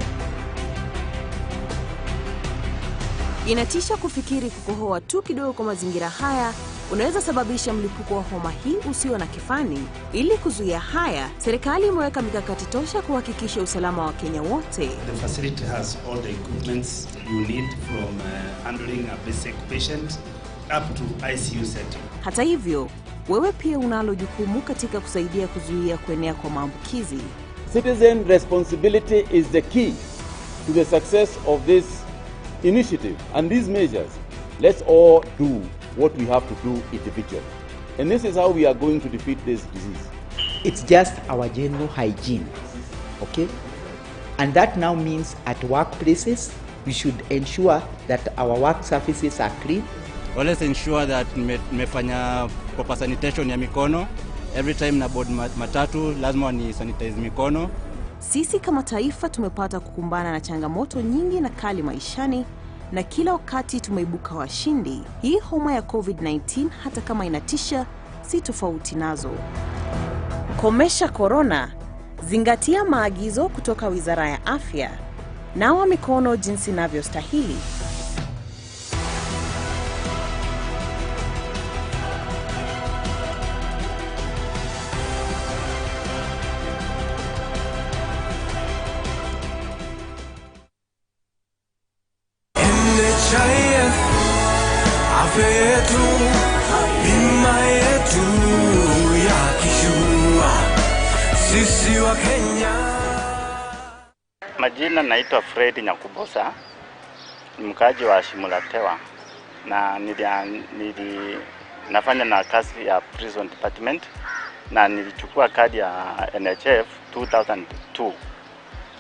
Inatisha kufikiri kukohoa tu kidogo kwa mazingira haya unaweza sababisha mlipuko wa homa hii usio na kifani. Ili kuzuia haya, serikali imeweka mikakati tosha kuhakikisha usalama wa Kenya wote. The facility has all the equipments you need from handling a basic patient up to ICU setting. Hata hivyo, wewe pia unalo jukumu katika kusaidia kuzuia kuenea kwa maambukizi. Citizen responsibility is the key to the success of this initiative and these measures. Let's all do what we have to do individually. And this is how we are going to defeat this disease. It's just our general hygiene, okay? And that now means at workplaces, we should ensure that our work surfaces are clean. Always ensure that nimefanya proper sanitation ya mikono. Every time na board matatu, lazima ni sanitize mikono. Sisi kama taifa tumepata kukumbana na changamoto nyingi na kali maishani, na kila wakati tumeibuka washindi. Hii homa ya COVID-19 hata kama inatisha, si tofauti nazo. Komesha corona, zingatia maagizo kutoka Wizara ya Afya, nawa mikono jinsi inavyostahili. Afya yetu, bima yetu ya kishua, sisi wa Kenya. Majina naitwa Fred Nyakubosa, ni mkaaji wa Shimulatewa, na nafanya na kazi ya prison department, na nilichukua kadi ya NHF 2002.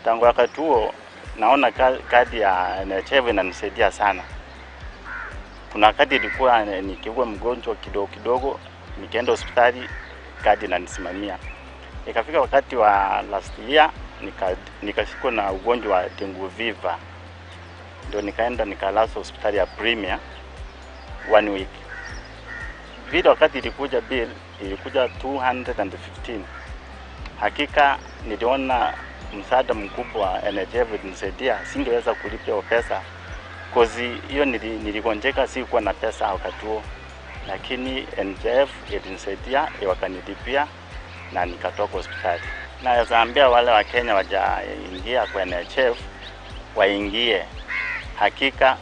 Tangu wakati huo naona kadi ya NHF inanisaidia sana. Kuna wakati ilikuwa nikiwa mgonjwa kidogo, nikaenda hospitali, kadi inanisimamia. Ikafika wakati wa last year nikashikwa na ugonjwa wa dengue fever. Ndio nikaenda nikalazwa hospitali ya Premier 1 week. Vile wakati ilikuja bill ilikuja 215. Hakika niliona msaada mkubwa wa NHF ilinisaidia, singeweza kulipa hiyo pesa. Kozi hiyo niligonjeka, sikuwa na pesa wakati huo, lakini NHF ilinisaidia, wakanilipia na nikatoka hospitali. Naweza ambia wale wa Kenya wajaingia kwa NHF waingie. Hakika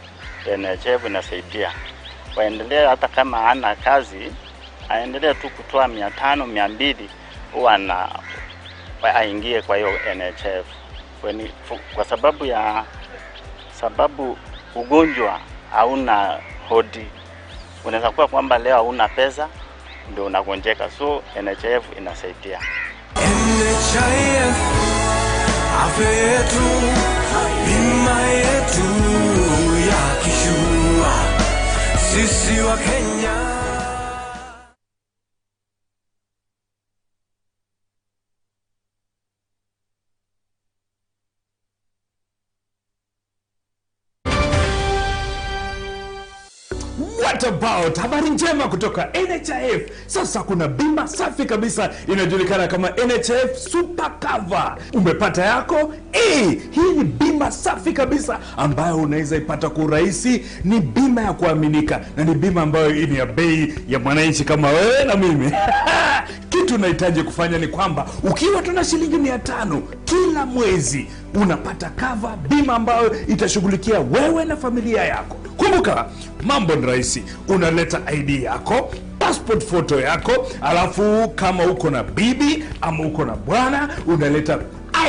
NHF inasaidia. Waendelee, hata kama hana kazi aendelee tu kutoa 500 200 huwa na aingie kwa hiyo NHF. Kwa sababu ugonjwa hauna hodi. Unaweza kuwa kwamba leo hauna pesa, ndio unagonjeka, so NHIF inasaidia. NHIF, afya yetu, bima yetu ya kishua, sisi wa Kenya. What about habari njema kutoka NHIF? Sasa kuna bima safi kabisa inajulikana kama NHIF Super Cover. Umepata yako? Hii ni bima safi kabisa ambayo unaweza ipata kwa urahisi. Ni bima ya kuaminika na ni bima ambayo ni ya bei ya mwananchi kama wewe na mimi. Kitu unahitaji kufanya ni kwamba ukiwa tuna shilingi 500 kila mwezi unapata cover, bima ambayo itashughulikia wewe na familia yako. Kumbuka, mambo ni rahisi. Unaleta ID yako, passport photo yako, alafu kama uko na bibi ama uko na bwana unaleta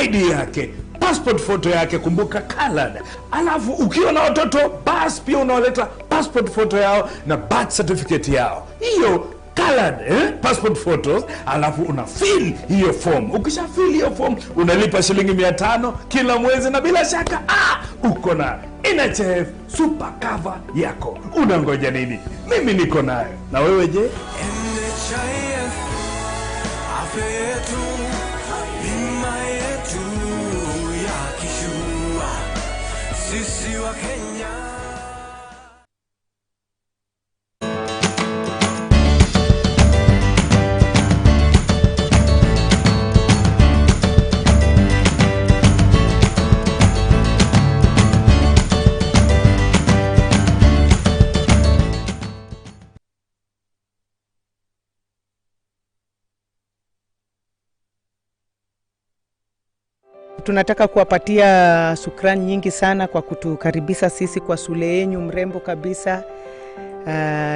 ID yake, passport photo yake, kumbuka colored. Alafu ukiwa na watoto basi pia unaleta passport photo yao na birth certificate yao. Hiyo colored passport photos, alafu una fill hiyo form. Ukisha fill hiyo form unalipa shilingi 500 kila mwezi na bila shaka uko na NHIF Super Cover yako. Unangoja nini? Mimi niko nayo. Na wewe je? NHIF, afya yetu, bima yetu ya kishua, sisi wa Kenya. Tunataka kuwapatia shukrani nyingi sana kwa kutukaribisha sisi kwa shule yenu mrembo kabisa.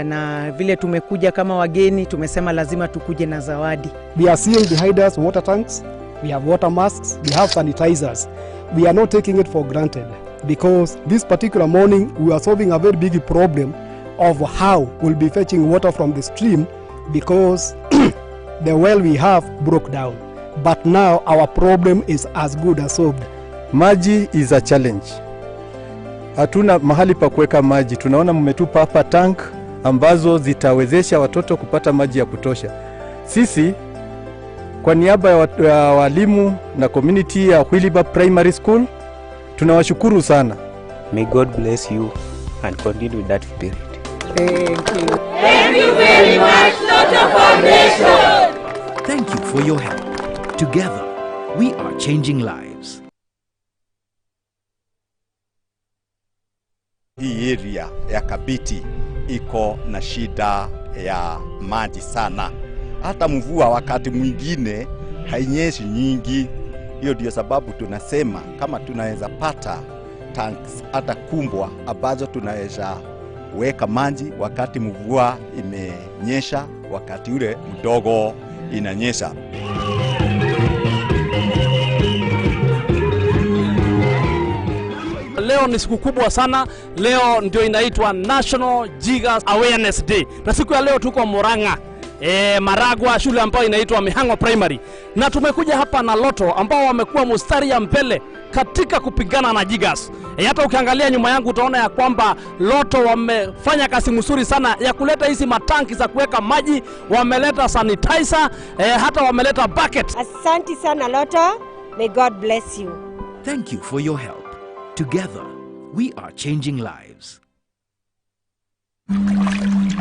Na vile tumekuja kama wageni, tumesema lazima tukuje na zawadi. We are seeing behind us water tanks, we have water masks, we have sanitizers. We are not taking it for granted because this particular morning we are solving a very big problem of how we'll be fetching water from the stream because the well we have broke down. But now our problem is as good as solved. Maji is a challenge. Hatuna mahali pa kuweka maji. Tunaona mmetupa hapa tank ambazo zitawezesha watoto kupata maji ya kutosha. Sisi kwa niaba ya walimu na community ya Magharibi Primary School tunawashukuru sana. May God bless you and continue with that spirit. Thank you. Thank you very much, Lotto Foundation. Thank you for your help. Together, we are changing lives. Hii area ya Kabiti iko na shida ya maji sana. Hata mvua wakati mwingine hainyeshi nyingi. Hiyo ndio sababu tunasema kama tunaweza pata tanks hata kumbwa ambazo tunaweza weka maji wakati mvua imenyesha, wakati ule mdogo inanyesha. Leo ni siku kubwa sana. Leo ndio inaitwa National Jigas Awareness Day. Na siku ya leo tuko Murang'a, Maragwa, shule ambayo inaitwa Mihango Primary. Na tumekuja hapa na Lotto ambao wamekuwa mstari ya mbele katika kupigana na jigas. Hata ukiangalia nyuma yangu utaona ya kwamba Lotto wamefanya kazi nzuri sana ya kuleta hizi matanki za kuweka maji, wameleta sanitizer, hata wameleta bucket. Asante sana Lotto. May God bless you. Thank you for your help. Together, we are changing lives.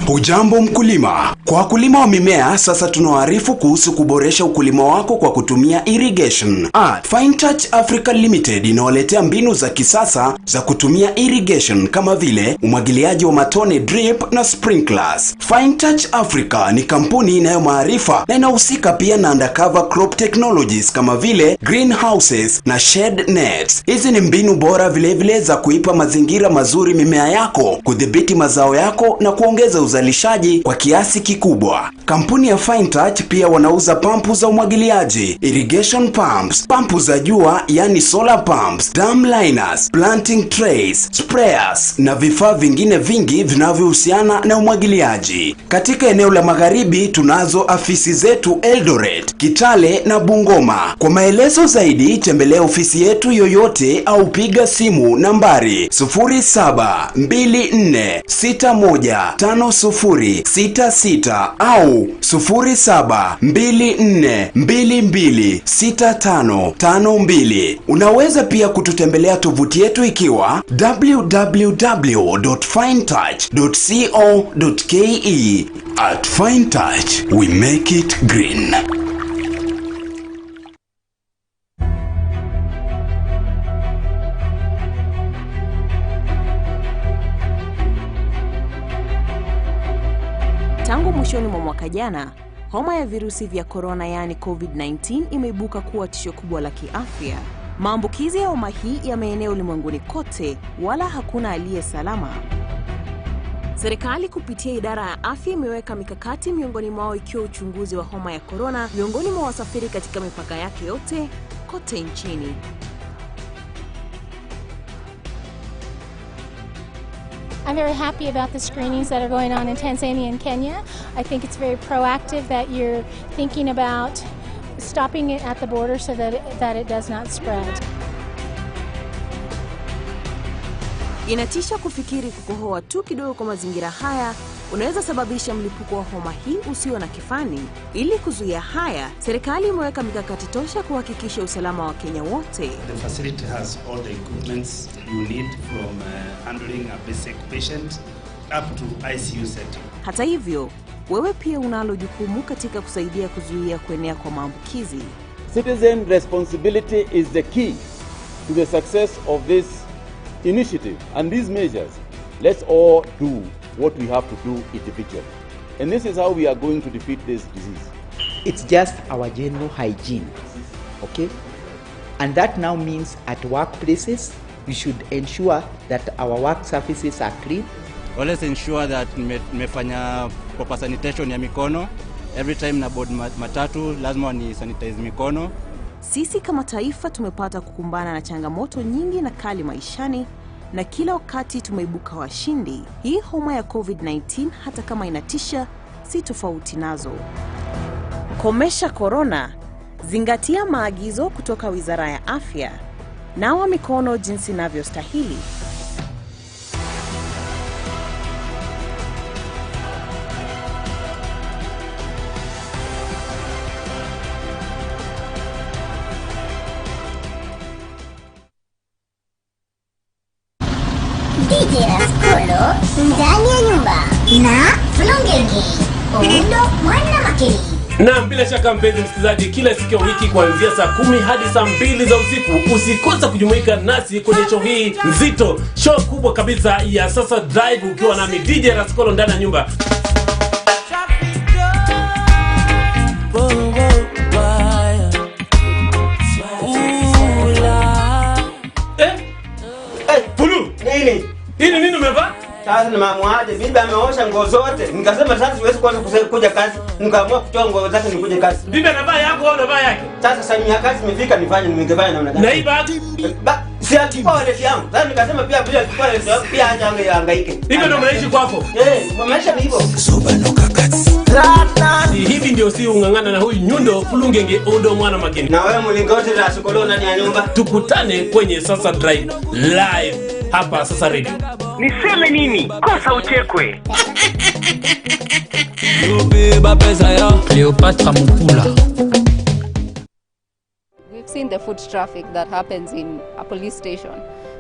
Hujambo mkulima. Kwa wakulima wa mimea sasa tunawaarifu kuhusu kuboresha ukulima wako kwa kutumia irrigation. Fine Touch Africa Limited inawaletea mbinu za kisasa za kutumia irrigation kama vile umwagiliaji wa matone drip na sprinklers. Fine Touch Africa ni kampuni inayo maarifa na inahusika pia na undercover crop technologies kama vile greenhouses na shade nets. Hizi ni mbinu bora vile vile za kuipa mazingira mazuri mimea yako, kudhibiti mazao yako na kuongeza uzalishaji kwa kiasi kikubwa. Kampuni ya Fine Touch pia wanauza pampu za umwagiliaji, irrigation pumps, pampu za jua yani solar pumps, dam liners, planting trays, sprayers na vifaa vingine vingi vinavyohusiana na umwagiliaji. Katika eneo la Magharibi tunazo afisi zetu Eldoret, Kitale na Bungoma. Kwa maelezo zaidi tembelea ofisi yetu yoyote au piga simu nambari 0724615066 au 0724226552. Unaweza pia kututembelea tovuti yetu ikiwa www.finetouch.co.ke. At Fine Touch, we make it green. Tangu mwishoni mwa mwaka jana, homa ya virusi vya korona yaani COVID-19 imeibuka kuwa tisho kubwa la kiafya. Maambukizi ya homa hii yameenea ulimwenguni kote, wala hakuna aliye salama. Serikali kupitia idara ya afya imeweka mikakati, miongoni mwao ikiwa uchunguzi wa homa ya korona miongoni mwa wasafiri katika mipaka yake yote kote nchini. I'm very happy about the screenings that are going on in Tanzania and Kenya. I think it's very proactive that you're thinking about stopping it at the border so that it does not spread. Inatisha kufikiri kukohoa tu kidogo kwa mazingira haya unaweza sababisha mlipuko wa homa hii usio na kifani. Ili kuzuia haya, serikali imeweka mikakati tosha kuhakikisha usalama wa Kenya wote. The facility has all the equipments you need from handling a basic patient up to ICU setting. Hata hivyo, wewe pia unalo jukumu katika kusaidia kuzuia kuenea kwa maambukizi. Citizen responsibility is the key to the success of this initiative and these measures. Let's all do what we have to do individually. And this is how we are going to defeat this disease. It's just our general hygiene, okay? And that now means at workplaces, we should ensure that our work surfaces are clean. Always ensure that nimefanya proper sanitation ya mikono. Every time na board matatu, lazima ni sanitize mikono. Sisi kama taifa tumepata kukumbana na changamoto nyingi na kali maishani, na kila wakati tumeibuka washindi. Hii homa ya COVID-19 hata kama inatisha, si tofauti nazo. Komesha korona, zingatia maagizo kutoka Wizara ya Afya. Nawa mikono jinsi inavyostahili. DJ Raskolo ndani ya nyumba na Flongenge Udo mwana makini. Na bila shaka mpenzi msikilizaji, kila siku ya wiki kuanzia saa 10 hadi saa 2 za usiku usikosa kujumuika nasi kwenye show hii nzito, show kubwa kabisa ya Sasa Drive, ukiwa nami DJ Raskolo ndani ya nyumba. Nini? Hili nini umevaa? Sasa ni mamwaje, bibi ameosha nguo zote. Nikasema sasa siwezi kwanza kuja kazi. Nikaamua kutoa nguo zake nikuje kazi. Bibi anavaa yako au anavaa yake? Sasa saa ya kazi imefika, nifanye ningefanya namna gani? Na hii bag si akipa wale yangu. Sasa nikasema pia bila akipa wale yangu pia acha angehangaike. Hivyo ndio unaishi kwako? Maisha ni hivyo. Hivi ndio si ungangana na huyu Nyundo Fulungenge Udo mwana mageni. Na wewe mlingoti la Sokolo ndani ya nyumba. Tukutane kwenye Sasa Drive live hapa Sasa Radio. Niseme nini? Kosa uchekwe. We've seen the foot traffic that happens in a police station.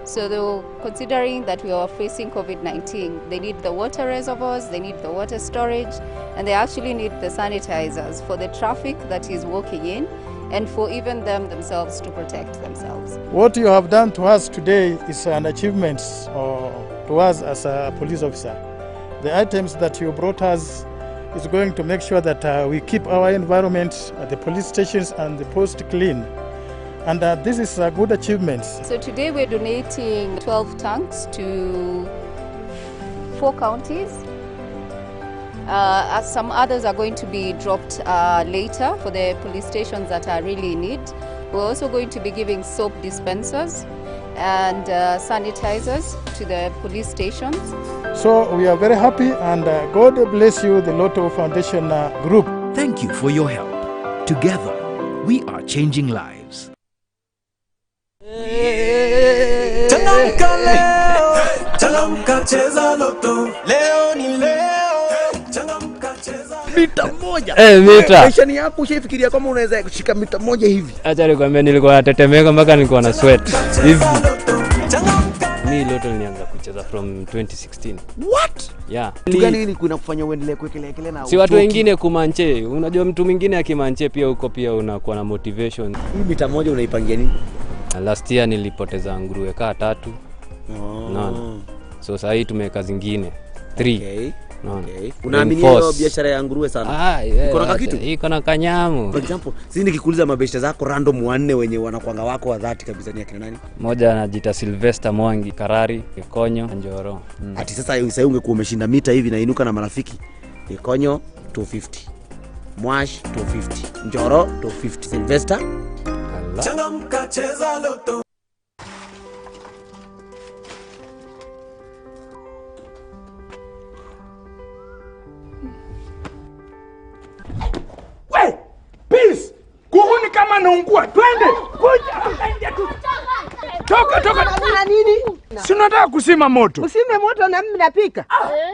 So considering that we are facing COVID-19, they need the water reservoirs, they need the water storage, and they actually need the sanitizers for the traffic that is walking in and for even them themselves to protect themselves. What you have done to us today is an achievement to us as a police officer. The items that you brought us is going to make sure that we keep our environment at the police stations and the post clean. And this is a good achievement. So today we're donating 12 tanks to 4 counties. As some others are going to be dropped later for the police stations that are really in need. We're also going to be giving soap dispensers and sanitizers to the police stations. So we are very happy, and God bless you, the Lotto Foundation group. Thank you for your help. Together, we are changing lives. Changamka leo, changamka cheza Lotto. Leo ni leo, changamka cheza mita moja. mita. Maishani yako ushafikiria kama unaweza kushika mita moja hivi? Acha nikwambia, nilikuwa natetemeka mpaka nilikuwa na sweat hivi. Mimi Lotto nilianza kucheza from 2016. What? Yeah. Gani kuna kufanya uendelee kuekelea na si watu wengine kumanche. Unajua mtu mwingine akimanche pia huko pia unakuwa na motivation. Hii mita moja unaipangia nini? Last year nilipoteza nguruwe kaa 3. Naona. So sasa hii tumeweka zingine 3. Okay. Naona. Unaamini hiyo biashara ya nguruwe sana? Iko na kitu? Iko na kanyamu. For example, sisi nikikuuliza mabeshte zako random wanne wenye wanakuanga wako wa dhati kabisa ni akina nani? Mmoja anajiita Sylvester Mwangi, Karari, Ikonyo, Njoro. Ati sasa ungekuwa umeshinda mita hivi na inuka na marafiki. Ikonyo 250. Mwash 250. Njoro 250. Sylvester changamka cheza Lotto. We, peace. Kuhuni kama naungua, twende. Kuja. Toka. Unafanya nini? Si unataka kusima moto. Usime moto na mimi napika.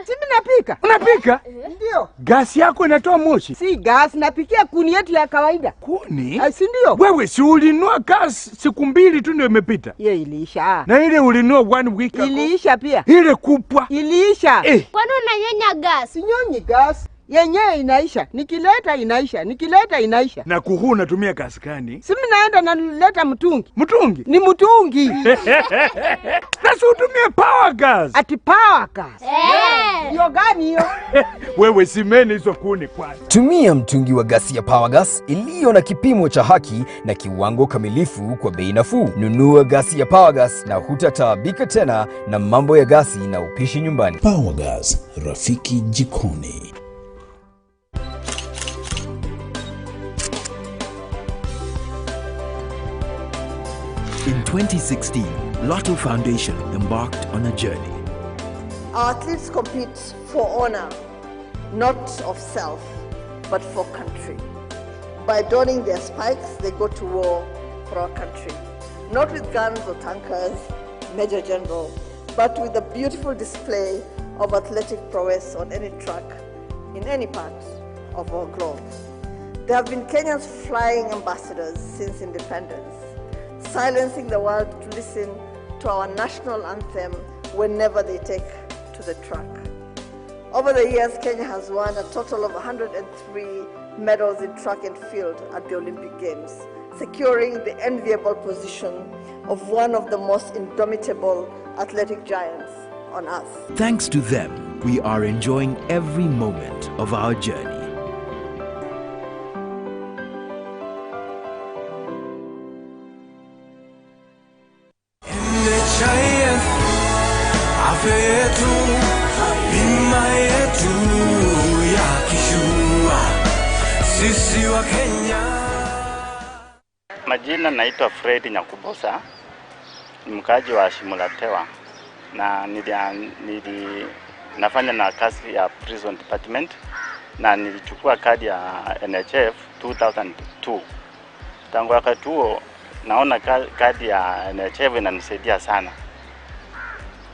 Si mimi napika. Unapika? Ndio. Gasi yako inatoa moshi. Si gas, napikia kuni yetu ya kawaida. Kuni? Si ndio? Wewe si ulinua gas siku 2 tu ndio imepita. Ye iliisha. Na ile ulinua 1 week ago. Iliisha pia. Ile kupwa. Iliisha. Kwani unanyonya gas? Sinyonyi gas. Yenyewe inaisha. Nikileta inaisha. Na kuhu unatumia gas gani? Si mimi naenda na nileta mtungi. Mtungi? Ni mtungi. Na si utumie power gas. Ati power gas. Hiyo gani hiyo? Wewe simeni hizo kuni kwanza. Tumia mtungi wa gasi ya power gas iliyo na kipimo cha haki na kiwango kamilifu kwa bei nafuu. Nunua gasi ya power gas na hutataabika tena na mambo ya gasi na upishi nyumbani. Power gas, rafiki jikoni. In 2016, Lotto Foundation embarked on a journey. Our athletes compete for honor, not of self, but for country. By donning their spikes, they go to war for our country. Not with guns or tankers, Major General, but with a beautiful display of athletic prowess on any track, in any part of our globe. They have been Kenya's flying ambassadors since independence, silencing the world to listen to our national anthem whenever they take to the track. Over the years, Kenya has won a total of 103 medals in track and field at the Olympic Games, securing the enviable position of one of the most indomitable athletic giants on earth. Thanks to them, we are enjoying every moment of our journey. Majina naitwa Fred Nyakubosa, ni mkaaji wa Shimulatewa na nafanya na kazi ya prison department na nilichukua kadi ya NHF 2002. Tangu wakati huo naona kadi ya NHF inanisaidia sana.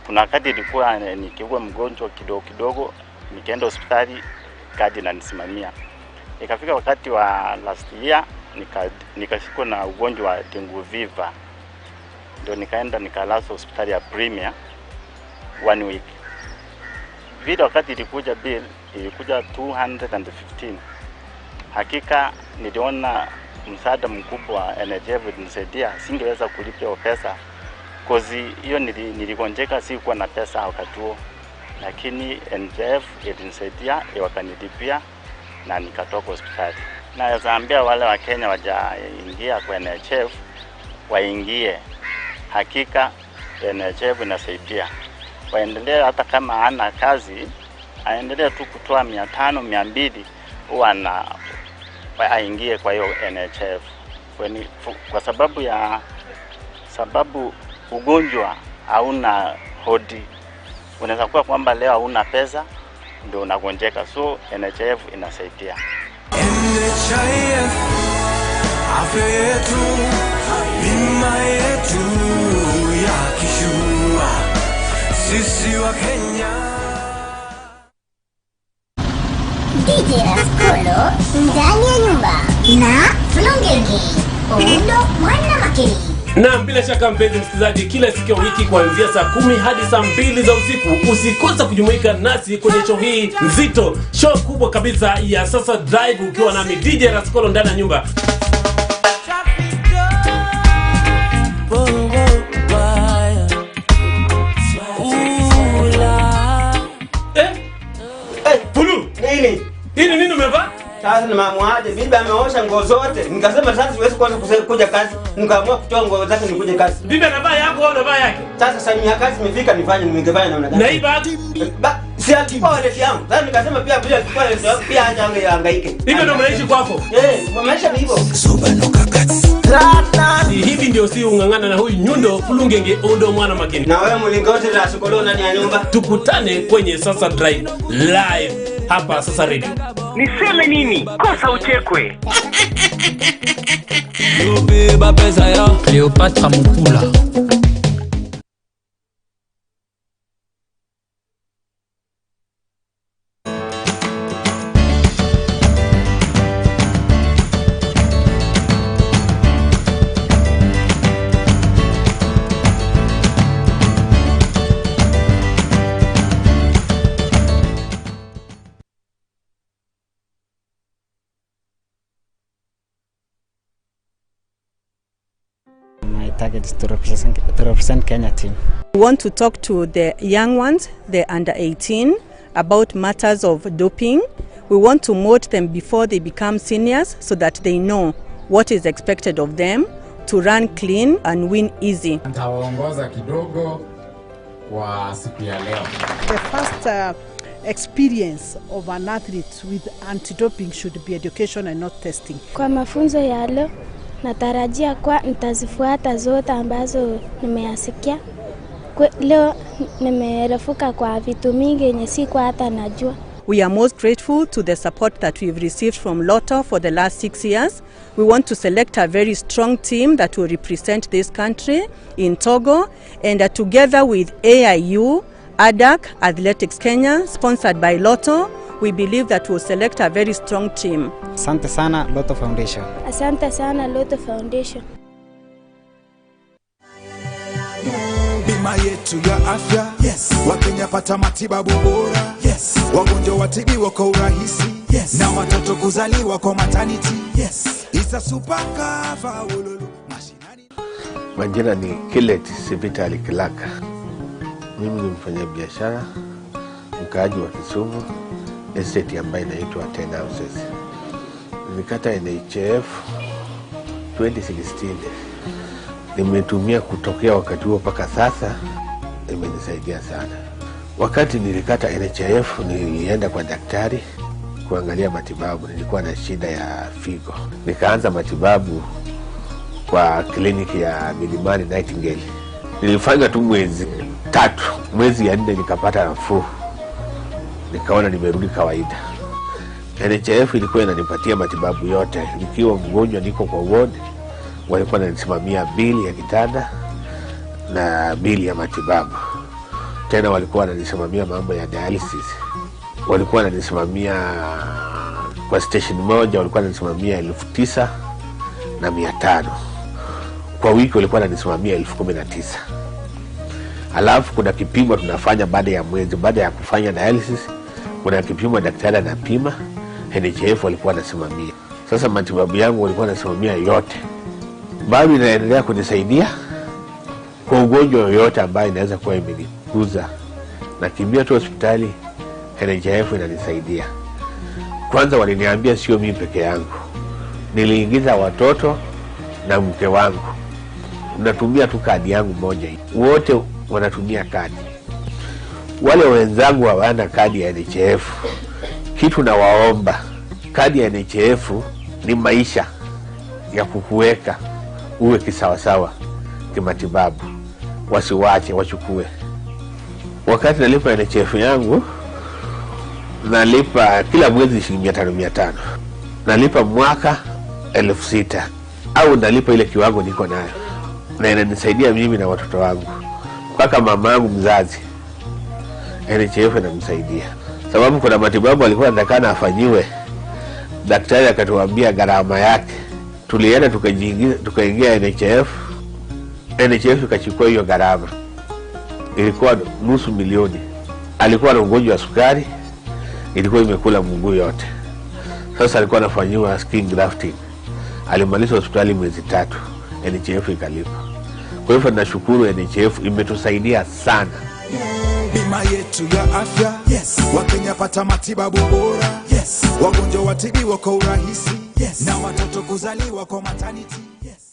Kuna wakati ilikuwa nikiwa mgonjwa kidogo nikaenda hospitali, kadi inanisimamia. Ikafika wakati wa last year nikashikwa na ugonjwa wa dengue fever. Ndio nikaenda nikalazwa hospitali ya Premier 1 week. Vile wakati ilikuja bill ilikuja 215. Hakika niliona msaada mkubwa wa NHF ilinisaidia, singeweza kulipa hiyo pesa. Kozi hiyo niligonjeka, sikuwa na pesa wakati huo. Lakini NHF ilinisaidia, wakanilipia na nikatoka hospitali. Naweza ambia wale wa Kenya wajaingia kwa NHF waingie. Hakika NHF inasaidia. Waendelee hata kama hana kazi aendelee tu kutoa 500 200 huwa na aingie kwa hiyo NHF. Kwa sababu ugonjwa hauna hodi. Unaweza kuwa kwamba leo hauna pesa ndio unagonjeka, so NHF inasaidia. NHF afya yetu, bima yetu ya kishua, sisi wa Kenya. DJ Raskolo ndani ya nyumba na Flongeni Oundo mwana makini. Na bila shaka mpenzi msikilizaji, kila siku ya wiki kuanzia saa 10 hadi saa 2 za usiku usikose kujumuika nasi kwenye show hii nzito, show kubwa kabisa ya Sasa Drive, ukiwa nami DJ Raskolo ndani ya nyumba. Pulu, nini umevaa? Sasa nimamwaje, bibi ameosha nguo zote. Nikasema sasa siwezi kuja kazi. Nikaamua kutoa nguo zake nikuje kazi. Bibi anavaa yako au anavaa yake? Sasa saa ya kazi imefika, ningefanya namna gani? Na hii bag si alikuwa ile yangu. Sasa nikasema pia bila alikuwa ile yangu pia hangaike. Hivyo ndio mnaishi kwako? Maisha ni hivyo. Hivi ndio si ungangana na huyu Nyundo Fulungenge Oundo mwana makini. Na wewe mlingoti la Sokolo ndani ya nyumba. Tukutane kwenye Sasa Drive live hapa Sasa Radio. Niseme nini? Kosa uchekwe. Beba pesa ya Cleopatra Mukula. Target is to represent Kenya team. We want to talk to the young ones, the under 18, about matters of doping. We want to mold them before they become seniors so that they know what is expected of them to run clean and win easy. Nitawaongoza kidogo kwa siku ya leo. The first experience of an athlete with anti-doping should be education and not testing. Kwa mafunzo ya leo natarajia kwa nitazifuata zote ambazo nimeyasikia. Leo nimerefuka kwa vitu mingi yenye sikuwa hata najua. We are most grateful to the support that we've received from Lotto for the last 6 years. We want to select a very strong team that will represent this country in Togo, and together with AIU, ADAC, Athletics Kenya, sponsored by Lotto, we believe that we'll select a very strong team. Asante sana Lotto Foundation. Asante sana Lotto Foundation. Bima yetu ya afya, yes. Wakenya pata matibabu bora, yes. Wagonjwa watibiwa kwa urahisi, yes. Na watoto kuzaliwa kwa maternity, yes. Isa super cover ululu mashinani. Majina ni Kilet Sivitali Kilaka. Mimi ni mfanya biashara, mkaaji wa Kisumu, estate ambayo inaitwa 10 houses. Nilikata NHF 2016. Nimetumia kutokea wakati huo mpaka sasa, imenisaidia sana. Wakati nilikata NHF nilienda kwa daktari kuangalia matibabu. Nilikuwa na shida ya figo. Nikaanza matibabu kwa kliniki ya Milimani Nightingale. Nilifanya tu mwezi 3, mwezi ya 4 nikapata nafuu. Nikaona nimerudi kawaida. NHF ilikuwa inanipatia matibabu yote. Nikiwa mgonjwa niko kwa ward, walikuwa wananisimamia bili ya kitanda na bili ya matibabu. Tena walikuwa wananisimamia mambo ya dialysis. Walikuwa wananisimamia kwa station moja, walikuwa wananisimamia 9,500. Kwa wiki walikuwa wananisimamia 19,000. Alafu kuna kipimo tunafanya baada ya mwezi, baada ya kufanya dialysis kuna kipimo daktari anapima, NHF walikuwa wanasimamia. Sasa matibabu yangu walikuwa wanasimamia yote. Bado inaendelea kunisaidia kwa ugonjwa yoyote ambayo inaweza kuwa imenikuza. Na kimbia tu hospitali, NHF inanisaidia. Kwanza waliniambia sio mimi peke yangu. Niliingiza watoto na mke wangu. Natumia tu kadi yangu moja. Wote wanatumia kadi. Wale wenzangu hawana kadi ya NHIF, kitu nawaomba, kadi ya NHIF ni maisha ya kukuweka uwe kisawasawa kimatibabu. Wasiwache, wachukue. Wakati nalipa NHIF yangu, nalipa kila mwezi shilingi 500. Nalipa mwaka 6,000 au nalipa ile kiwango niko nayo, na inanisaidia mimi na watoto wangu. Mpaka mama yangu mzazi NHIF inamsaidia, sababu kuna matibabu alikuwa anatakana afanyiwe, daktari akatuambia gharama yake. Tulienda tukaingia NHIF ikachukua hiyo gharama, ilikuwa nusu milioni. Alikuwa na ugonjwa wa sukari, ilikuwa imekula mguu yote. Sasa alikuwa anafanyiwa skin grafting, alimaliza hospitali mwezi 3, NHIF ikalipa. Kwa hivyo nashukuru NHIF, imetusaidia sana. Bima yetu ya afya, yes. Wakenya pata matibabu bora, yes. Wagonjwa watibiwa kwa urahisi, yes. Na watoto kuzaliwa kwa maternity, yes.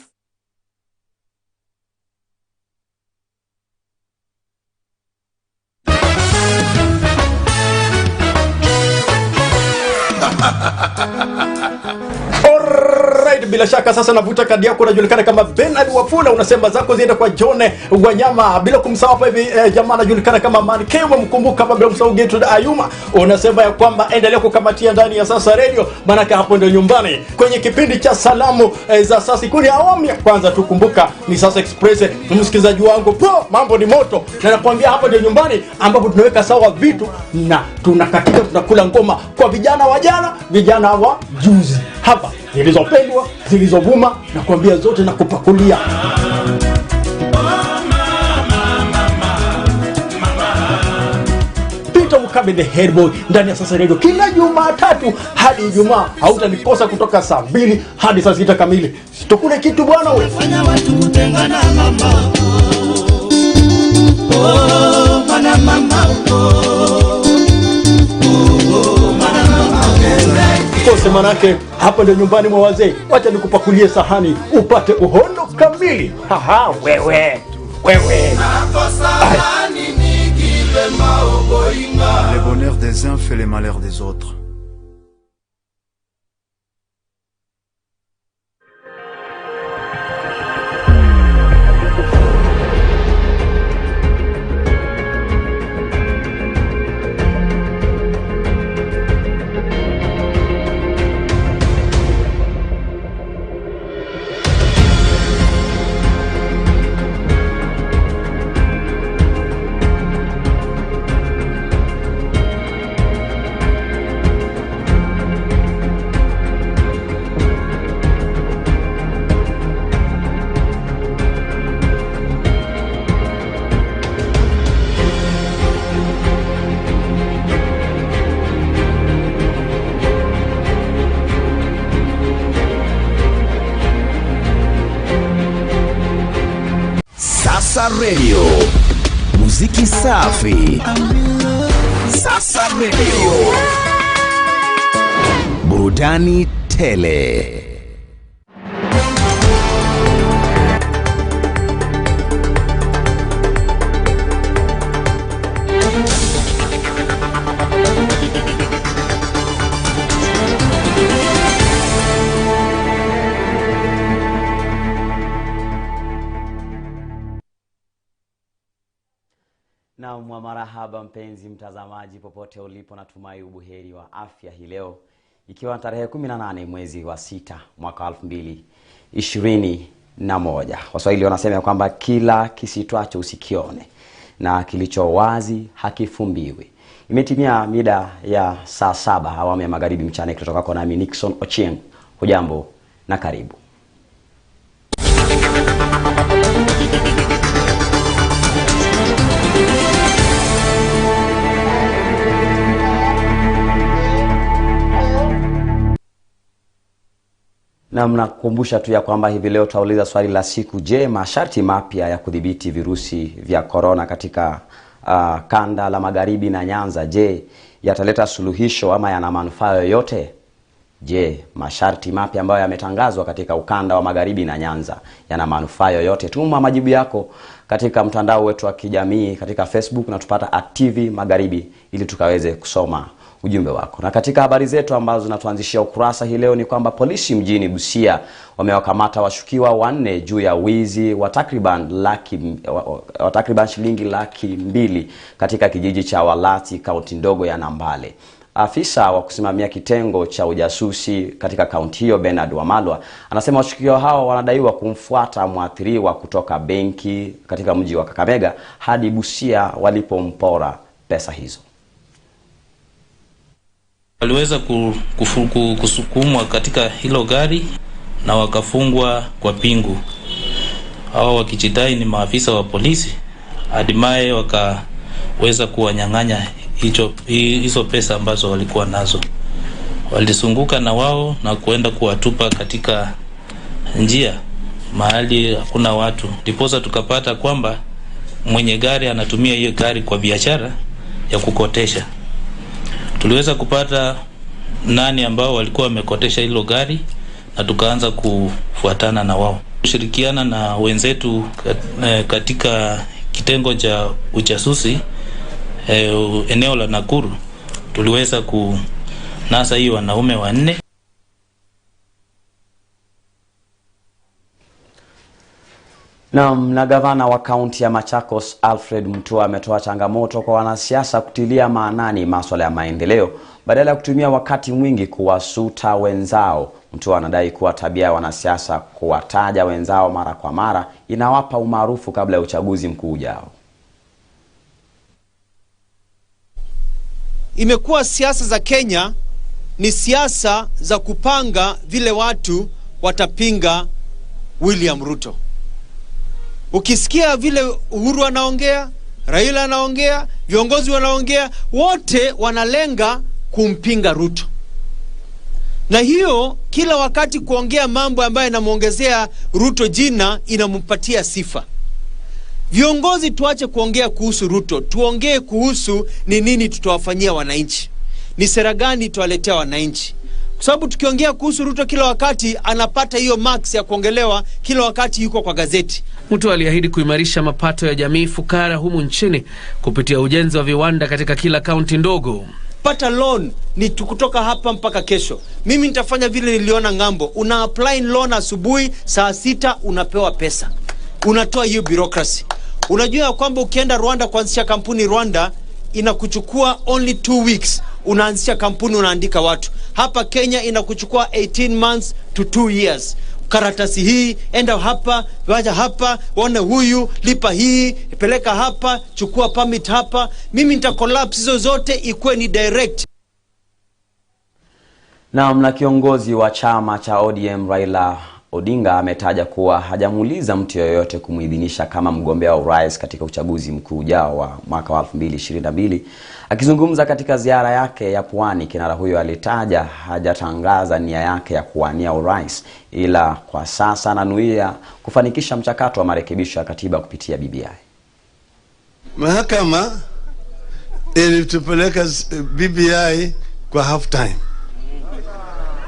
Alright, bila shaka sasa navuta kadi yako, unajulikana kama Bernard Wafula, unasema zako ziende kwa John Wanyama, bila kumsahau hapa hivi jamaa anajulikana kama Mankewa, mkumbuka hapa, bila kumsahau Getu Ayuma, unasema ya kwamba endelea kukamatia ndani ya Sasa Radio, maana hapo ndio nyumbani kwenye kipindi cha salamu za sasa. Kuni awamu ya kwanza tukumbuka ni Sasa Express. Msikilizaji wangu, mambo ni moto, na nakwambia hapa ndio nyumbani ambapo tunaweka sawa vitu na tunakatika, tunakula ngoma kwa vijana wa jana, vijana wa juzi, hapa zilizopendwa, zilizovuma, na kuambia zote na kupakulia. Peter Mukabe the head boy ndani ya Sasa Radio kila Jumatatu hadi Ijumaa. Hautanikosa kutoka saa 2 hadi saa 6 kamili. Sitokule kitu bwana wewe. Fanya watu kutengana mama. Oh, mana mama. Kose manake hapa ndio nyumbani mwa wazee. Wacha nikupakulie sahani upate uhondo kamili. Haha, wewe. Le bonheur des uns fait le malheur des autres. Sasa Radio, muziki safi. Sasa Radio, burudani tele. Na marahaba mpenzi mtazamaji popote ulipo, natumai ubuheri wa afya hii leo, ikiwa tarehe 18 mwezi wa 6 mwaka 2021. Waswahili wanasema kwamba kila kisitwacho usikione na kilicho wazi hakifumbiwi. Imetimia mida ya saa 7 awamu ya magharibi mchana, kutoka kwa nami Nixon Ochieng. Hujambo na karibu. Na mnakumbusha tu ya kwamba hivi leo tutauliza swali la siku. Je, masharti mapya ya kudhibiti virusi vya corona katika kanda la Magharibi na Nyanza, je, yataleta suluhisho ama yana manufaa yoyote? Je, masharti mapya ambayo yametangazwa katika ukanda wa Magharibi na Nyanza yana manufaa yoyote? Tuma majibu yako katika mtandao wetu wa kijamii katika Facebook na tupata @TV Magharibi ili tukaweze kusoma ujumbe wako. Na katika habari zetu ambazo zinatuanzishia ukurasa hii leo ni kwamba polisi mjini Busia wamewakamata washukiwa 4 juu ya wizi wa takriban shilingi 200,000 katika kijiji cha Walati, kaunti ndogo ya Nambale. Afisa wa kusimamia kitengo cha ujasusi katika kaunti hiyo, Bernard Wamalwa, anasema washukiwa hao wanadaiwa kumfuata mwathiriwa kutoka benki katika mji wa Kakamega hadi Busia walipompora pesa hizo. Waliweza kusukumwa katika hilo gari na wakafungwa kwa pingu. Hao wakijidai ni maafisa wa polisi, hatimaye wakaweza kuwanyang'anya hizo pesa ambazo walikuwa nazo. Walisunguka na wao na kuenda kuwatupa katika njia mahali hakuna watu. Ndiposa tukapata kwamba mwenye gari anatumia hiyo gari kwa biashara ya kukotesha. Tuliweza kupata nani ambao walikuwa wamekotesha hilo gari na tukaanza kufuatana na wao. Kushirikiana na wenzetu katika kitengo cha ujasusi eneo la Nakuru, tuliweza kunasa hiyo wanaume 4. Na gavana wa kaunti ya Machakos Alfred Mutua ametoa changamoto kwa wanasiasa kutilia maanani masuala ya maendeleo badala ya kutumia wakati mwingi kuwasuta wenzao. Mutua anadai kuwa tabia ya wanasiasa kuwataja wenzao mara kwa mara inawapa umaarufu kabla ya uchaguzi mkuu ujao. Imekuwa siasa za Kenya ni siasa za kupanga vile watu watapinga William Ruto. Ukisikia vile Uhuru anaongea, Raila anaongea, viongozi wanaongea, wote wanalenga kumpinga Ruto. Na hiyo kila wakati kuongea mambo ambayo yanamuongezea Ruto jina, inampatia sifa. Viongozi tuache kuongea kuhusu Ruto, tuongee kuhusu ni nini tutawafanyia wananchi. Ni sera gani tuwaletea wananchi? Kwa sababu tukiongea kuhusu Ruto kila wakati anapata hiyo marks ya kuongelewa kila wakati yuko kwa gazeti. Mtu aliahidi kuimarisha mapato ya jamii fukara humu nchini kupitia ujenzi wa viwanda katika kila kaunti ndogo. Pata loan ni kutoka hapa mpaka kesho. Mimi nitafanya vile niliona ngambo. Una apply loan asubuhi saa 6 unapewa pesa. Unatoa hiyo bureaucracy. Unajua kwamba ukienda Rwanda kuanzisha kampuni Rwanda inakuchukua only 2 weeks. Unaanzisha kampuni, unaandika watu. Hapa Kenya inakuchukua 18 months to 2 years. Karatasi hii, enda hapa, waja hapa, wana huyu, lipa hii, peleka hapa, chukua permit hapa. Mimi nita collapse hizo zote ikuwe ni direct. Na kiongozi wa chama cha ODM Raila Odinga ametaja kuwa hajamuuliza mtu yoyote kumuidhinisha kama mgombea wa urais katika uchaguzi mkuu ujao wa mwaka wa 2022. Akizungumza katika ziara yake ya Pwani, kinara huyo alitaja hajatangaza nia yake ya kuwania urais, ila kwa sasa ananuia kufanikisha mchakato wa marekebisho ya katiba kupitia BBI. Mahakama ilitupeleka BBI kwa half time.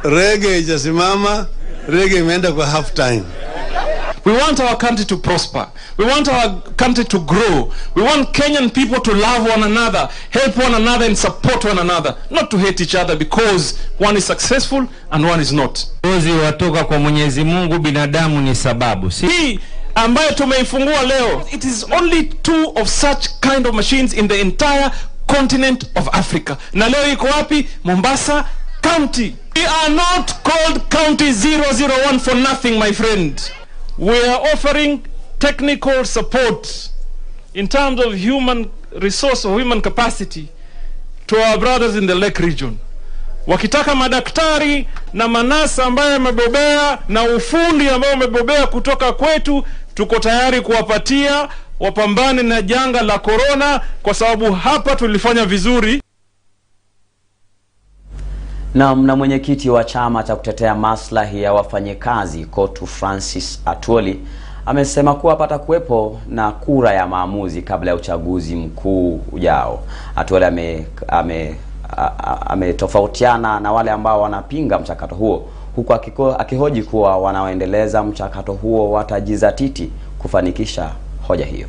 Rege ijasimama, rege imeenda kwa half time. We want our country to prosper. We want our country to grow. We want Kenyan people to love one another, help one another and support one another, not to hate each other because one is successful and one is not. Ozi watoka kwa Mwenyezi Mungu, binadamu ni sababu. Hii ambayo tumeifungua leo, it is only 2 of such kind of machines in the entire continent of Africa. Na leo iko wapi? Mombasa County. We are not called County 001 for nothing, my friend. We are offering technical support in terms of human resource or human capacity to our brothers in the Lake region. Wakitaka madaktari na manasa ambayo wamebobea na ufundi ambao wamebobea kutoka kwetu, tuko tayari kuwapatia wapambane na janga la corona, kwa sababu hapa tulifanya vizuri. Na mwenyekiti wa chama cha kutetea maslahi ya wafanyikazi Kotu Francis Atwoli amesema kuwa pata kuwepo na kura ya maamuzi kabla ya uchaguzi mkuu ujao. Atwoli ametofautiana na wale ambao wanapinga mchakato huo, huku akihoji kuwa wanaoendeleza mchakato huo watajizatiti kufanikisha hoja hiyo.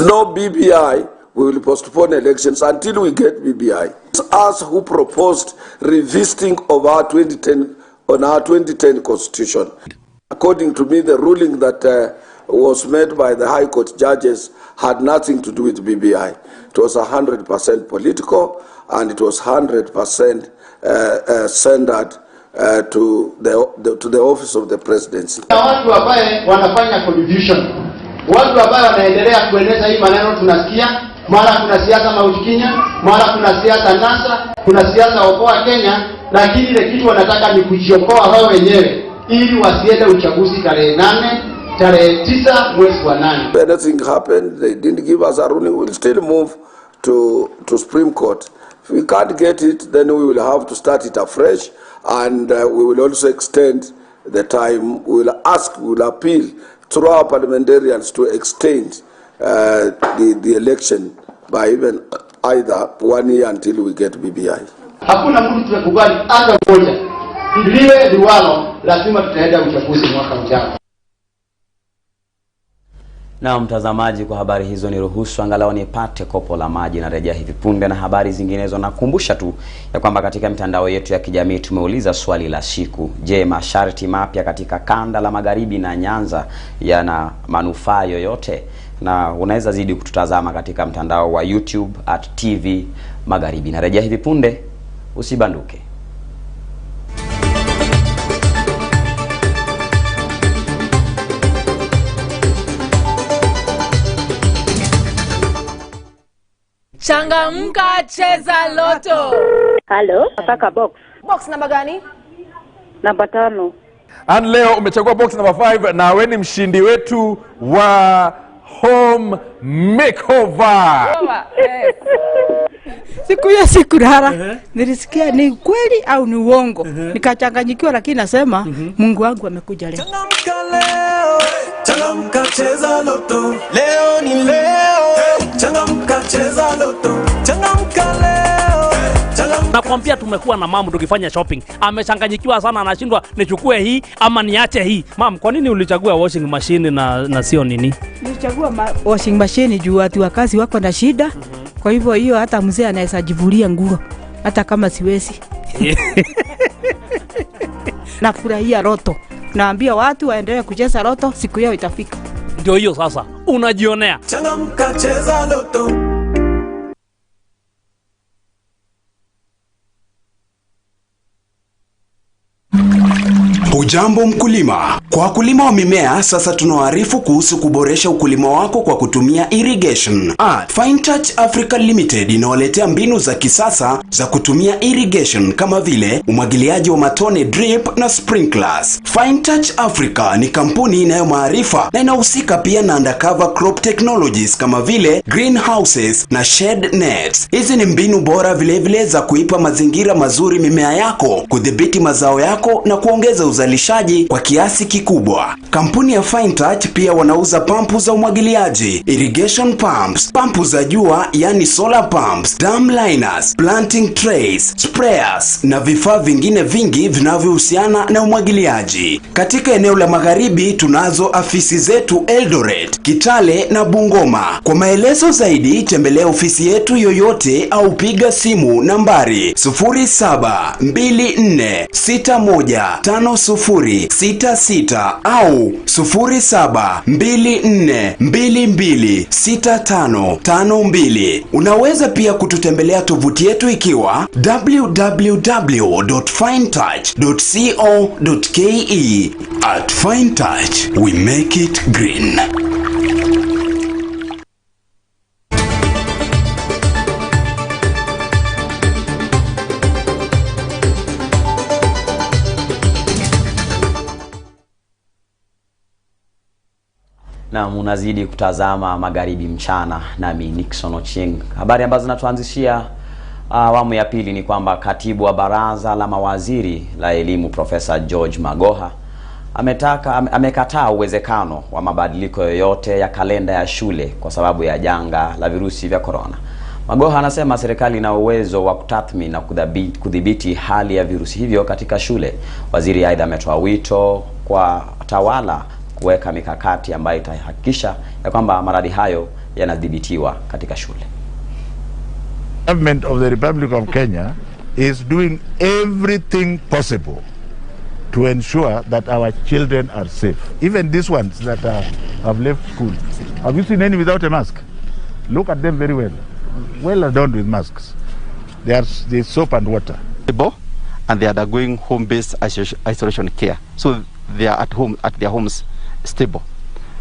No BBI, we will postpone elections until we get BBI. It's us who proposed revisiting of our 2010 constitution. According to me, the ruling that was made by the High Court judges had nothing to do with BBI. It was 100% political, and it was 100% centered to the office of the presidency. Watu ambao wanafanya confusion, watu ambao wanaendelea kueneza hii maneno tunasikia, mara kuna siasa Maujikinya, mara kuna siasa NASA, kuna siasa Okoa Kenya, lakini ile kitu wanataka ni kujiokoa wao wenyewe ili wasiende uchaguzi tarehe 8, tarehe 9 mwezi wa 8. Anything happened, they didn't give us a ruling, we'll still move to Supreme Court. If we can't get it, then we will have to start it afresh, and we will also extend the time. We will appeal through our parliamentarians to extend the election by even either 1 year until we get BBI. Hakuna mtu tukubali hata mmoja. Ndiye liwalo, lazima tutaenda uchaguzi mwaka ujao. Na mtazamaji, kwa habari hizo ni ruhusu angalau nipate kopo la maji na rejea hivi punde na habari zinginezo. Nakumbusha tu ya kwamba katika mitandao yetu ya kijamii tumeuliza swali la siku: je, masharti mapya katika kanda la Magharibi na Nyanza yana manufaa yoyote? Na unaweza zidi kututazama katika mtandao wa YouTube @TV Magharibi. Na rejea hivi punde, usibanduke. Changamka, cheza loto. Halo, nataka box. Box namba gani? Namba 5. And leo umechagua box number 5 na wewe ni mshindi wetu wa home makeover. Yes. Siku rara. Nilisikia ni kweli au ni uongo. Nikachanganyikiwa, lakini nasema Mungu wangu amekuja leo. Changamka cheza loto. Leo ni leo. Changamka cheza loto. Changamka leo. Nakwambia tumekuwa na mamu tukifanya shopping. Amechanganyikiwa sana, anashindwa nichukue hii ama niache hii. Mam, kwa nini ulichagua washing machine na sio nini? Nilichagua washing machine juu watu wa kazi wako na shida. Kwa hivyo hiyo hata mzee anaweza jivulia nguo hata kama siwezi. Nafurahia loto. Naambia watu waendelee kucheza loto, siku yao itafika. Ndio hiyo sasa, unajionea. Changamka cheza loto. Hujambo mkulima. Kwa wakulima wa mimea, sasa tunawaarifu kuhusu kuboresha ukulima wako kwa kutumia irrigation. Fine Touch Africa Limited inawaletea mbinu za kisasa za kutumia irrigation kama vile umwagiliaji wa matone drip na sprinklers. Fine Touch Africa ni kampuni inayo maarifa na inahusika pia na undercover crop technologies kama vile greenhouses na shade nets. Hizi ni mbinu bora vile za kuipa mazingira mazuri mimea yako, kudhibiti mazao yako na kuongeza uzalishaji kwa kiasi kikubwa. Kampuni ya Fine Touch pia wanauza pampu za umwagiliaji, irrigation pumps, pampu za jua yani solar pumps, dam liners, planting trays, sprayers na vifaa vingine vingi vinavyohusiana na umwagiliaji. Katika eneo la Magharibi tunazo afisi zetu Eldoret, Kitale na Bungoma. Kwa maelezo zaidi tembelea ofisi yetu yoyote au piga simu nambari 0724615066 au 0724226552. Unaweza pia kututembelea tovuti yetu ikiwa www.finetouch.co.ke. At Fine Touch, we make it green. Na munazidi kutazama Magharibi mchana nami Nixon Ochieng. Habari ambazo zinatuanzishia awamu ya pili ni kwamba katibu wa baraza la mawaziri la elimu Profesa George Magoha amekataa uwezekano wa mabadiliko yoyote ya kalenda ya shule kwa sababu ya janga la virusi vya corona. Magoha anasema serikali ina uwezo wa kutathmini na kudhibiti hali ya virusi hivyo katika shule. Waziri aidha ametoa wito kwa tawala kuweka mikakati ambayo itahakikisha ya kwamba maradhi hayo yanadhibitiwa katika shule. Government of the Republic of Kenya is doing everything possible to ensure that our children are safe. Even these ones that have left school. Have you seen any without a mask? Look at them very well. Well adorned with masks. They soap and water. And they are undergoing home-based isolation care. So they are at home, at their homes, stable.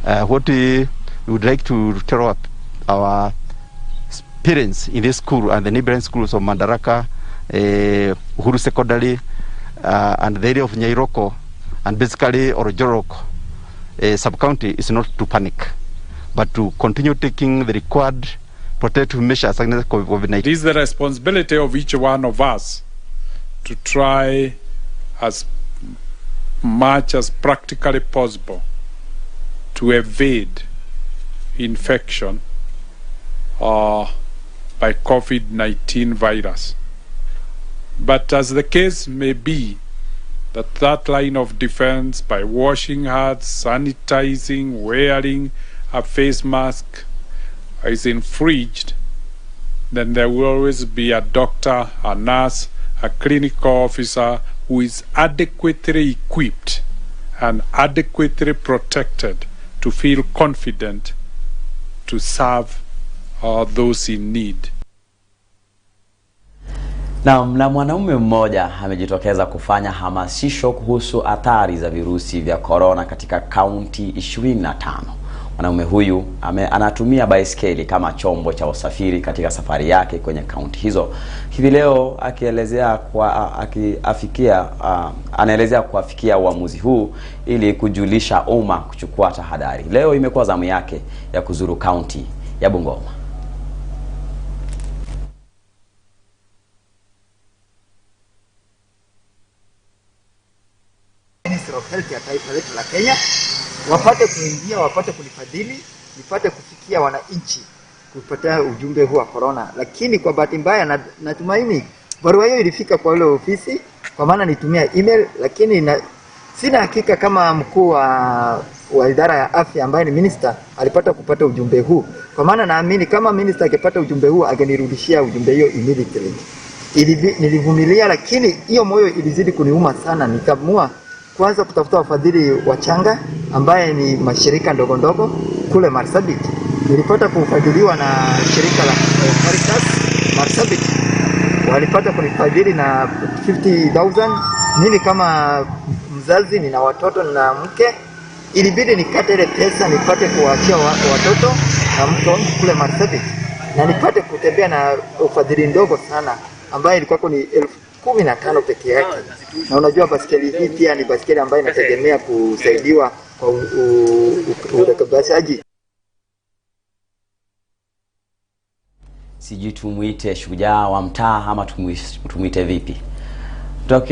What we would like to tell our parents in this school and the neighboring schools of Mandaraka, Uhuru Secondary, and the area of Nyairoko, and basically Orojorok sub-county is not to panic, but to continue taking the required protective measures against COVID-19. It is the responsibility of each one of us to try as much as practically possible to evade infection by COVID-19 virus. But as the case may be, that line of defense by washing hands, sanitizing, wearing a face mask is infringed, then there will always be a doctor, a nurse, a clinical officer who is adequately equipped and adequately protected to feel confident to serve those in need. Na mwanaume mmoja amejitokeza kufanya hamasisho kuhusu athari za virusi vya corona katika kaunti 25. Mwanaume huyu anatumia baiskeli kama chombo cha usafiri katika safari yake kwenye kaunti hizo. Hivi leo anaelezea kuafikia uamuzi huu ili kujulisha umma kuchukua tahadhari. Leo imekuwa zamu yake ya kuzuru kaunti ya Bungoma. Minister of Health ya taifa letu la Kenya wapate kuingia, wapate kunifadhili, nipate kufikia wananchi kupatia ujumbe huu wa corona. Lakini kwa bahati mbaya natumaini barua hiyo ilifika kwa ile ofisi, kwa maana nitumia email, lakini sina hakika kama mkuu wa idara ya afya ambaye ni minister alipata kupata ujumbe huu. Kwa maana naamini kama minister angepata ujumbe huu angenirudishia ujumbe hiyo immediately. Nilivumilia, lakini hiyo moyo ilizidi kuniuma sana. Nikaamua kwanza kutafuta wafadhili wachanga ambaye ni mashirika ndogo ndogo kule Marsabit. Nilipata kufadhiliwa na shirika la Caritas Marsabit. Walipata kunifadhili na 50,000. Mimi kama mzazi nina watoto na mke, ilibidi nikate ile pesa nipate kuwaachia watoto na mke wangu kule Marsabit, na nipate kutembea na ufadhili ndogo sana ambaye ilikuwa ni 15,000 peke yake. Na unajua baskeli hii pia ni baskeli ambayo inategemea kusaidiwa kwa urekebishaji. Sijui tumuite shujaa wa mtaa ama tumuite vipi.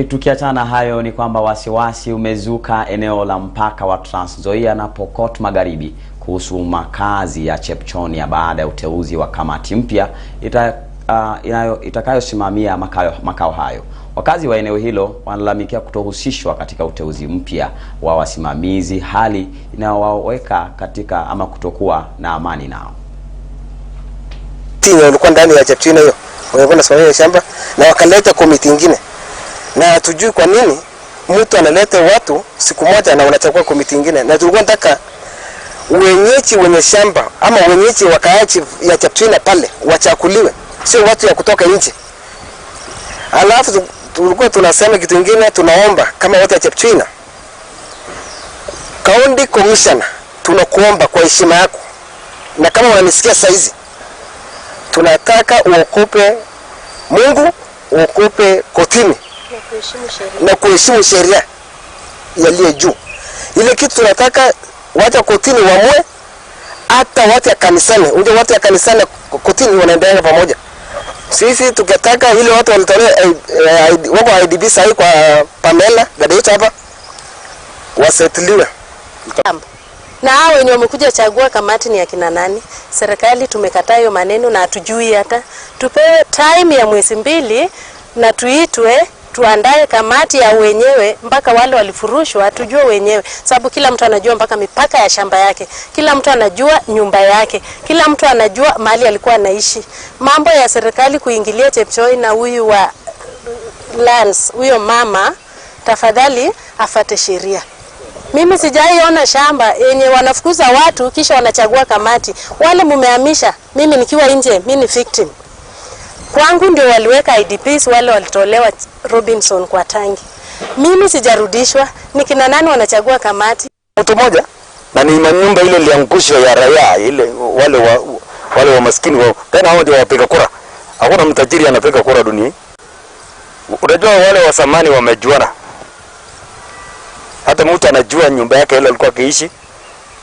Tukiachana hayo ni kwamba wasiwasi umezuka eneo la mpaka wa Trans Nzoia na Pokot Magharibi kuhusu makazi ya Chepchonia baada ya uteuzi wa kamati mpya itakayosimamia makao hayo. Wakazi wa eneo hilo wanalalamikia kutohusishwa katika uteuzi mpya wa wasimamizi, hali inayowaweka katika ama kutokuwa na amani nao. Timu walikuwa ndani ya Chepchonia hiyo, walikuwa wanasimamia shamba na wakaleta komiti nyingine. Na hatujui kwa nini mtu analeta watu siku moja na wanachukua komiti nyingine. Na tulikuwa nataka wenyeji wenye shamba ama wenyeji wakaaji ya Chepchonia pale wachakuliwe, sio watu ya kutoka nje. Alafu tulikuwa tunasema kitu kingine, tunaomba kama watu ya Chepchonia, County Commissioner, tunakuomba kwa heshima yako na kama wananisikia saizi, tunataka uokope Mungu, uokope kotini na kuheshimu sheria yaliyo juu. Ile kitu tunataka watu kotini waamue, hata watu ya kanisani. Unajua watu ya kanisani kotini wanaendelea pamoja. Sisi tukitaka ile watu walitolewa wako IDB sahi kwa Pamela dada yetu hapa wasetiliwe. Na hao wenye wamekuja chagua kamati ni akina nani? Serikali tumekataa hiyo maneno na hatujui hata. Tupewe time ya mwezi 2 na tuitwe tuandae kamati ya wenyewe mpaka wale walifurushwa tujue wenyewe, sababu kila mtu anajua mpaka mipaka ya shamba yake, kila mtu anajua nyumba yake, kila mtu anajua mahali alikuwa anaishi. Mambo ya serikali kuingilia Chepchoi na huyu wa lands, huyo mama, tafadhali afate sheria. Mimi sijaiona shamba yenye wanafukuza watu kisha wanachagua kamati. Wale mumehamisha, mimi nikiwa nje, mimi ni victim. Kwangu ndio waliweka IDPs, wale walitolewa Robinson kwa Tangi. Mimi sijarudishwa, ni kina nani wanachagua kamati? Mtu moja na ni manyumba ile iliangushwa ya raia ile, wale wa maskini wao. Tena hao ndio wapiga kura. Hakuna mtajiri anapiga kura dunia. Unajua wale wa samani wamejuana. Hata mtu anajua nyumba yake ile alikuwa akiishi.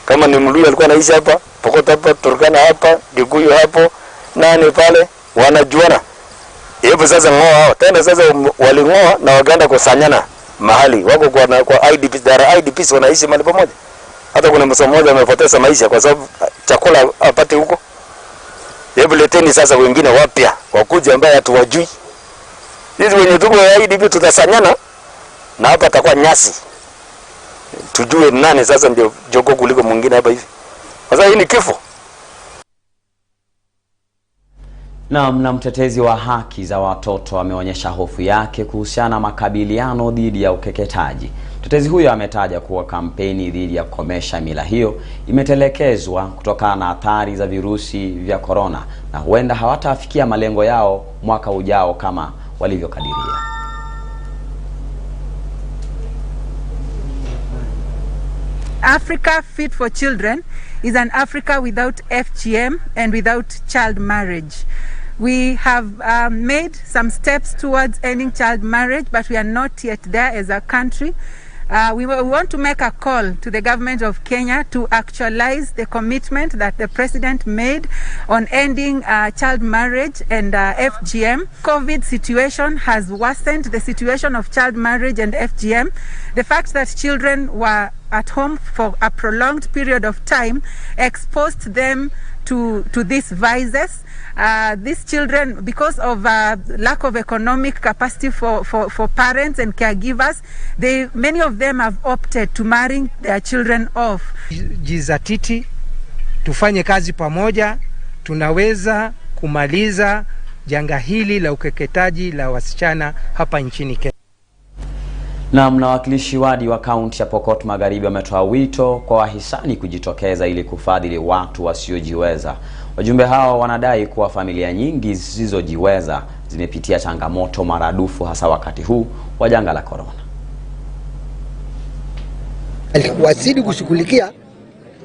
Kama ni Mluya alikuwa anaishi hapa, Pokot hapa, Turkana hapa, Gikuyu hapo, nani pale, wanajuana. Hebu sasa ngoa hao. Tena sasa walingoa na wakaenda kusanyana mahali. Wako kwa IDPs, dara IDPs wanaishi mahali pamoja. Hata kuna msomo mmoja amepoteza maisha kwa sababu chakula apate huko. Hebu leteni sasa wengine wapya wakuje ambaye hatuwajui. Sisi wenye tuko IDP tutasanyana na hapa atakuwa nyasi. Tujue nani sasa ndio jogo kuliko mwingine hapa hivi. Sasa hii ni kifo. Na mtetezi wa haki za watoto ameonyesha hofu yake kuhusiana na makabiliano dhidi ya ukeketaji. Mtetezi huyo ametaja kuwa kampeni dhidi ya kukomesha mila hiyo imetelekezwa kutokana na athari za virusi vya corona na huenda hawatafikia malengo yao mwaka ujao kama walivyokadiria. Africa Fit for Children is an Africa without FGM and without child marriage. We have made some steps towards ending child marriage, but we are not yet there as a country. We want to make a call to the government of Kenya to actualize the commitment that the president made on ending child marriage and FGM. COVID situation has worsened the situation of child marriage and FGM. The fact that children were at home for a prolonged period of time exposed them to these vices. These children, because of lack of economic capacity for parents and caregivers, many of them have opted to marry their children off. Jizatiti, tufanye kazi pamoja, tunaweza kumaliza janga hili la ukeketaji la wasichana hapa nchini Kenya. Na mnawakilishi wadi wa kaunti ya Pokot Magharibi wametoa wito kwa wahisani kujitokeza ili kufadhili watu wasiojiweza. Wajumbe hao wanadai kuwa familia nyingi zisizojiweza zimepitia changamoto maradufu hasa wakati huu wa janga la corona. Wazidi kushughulikia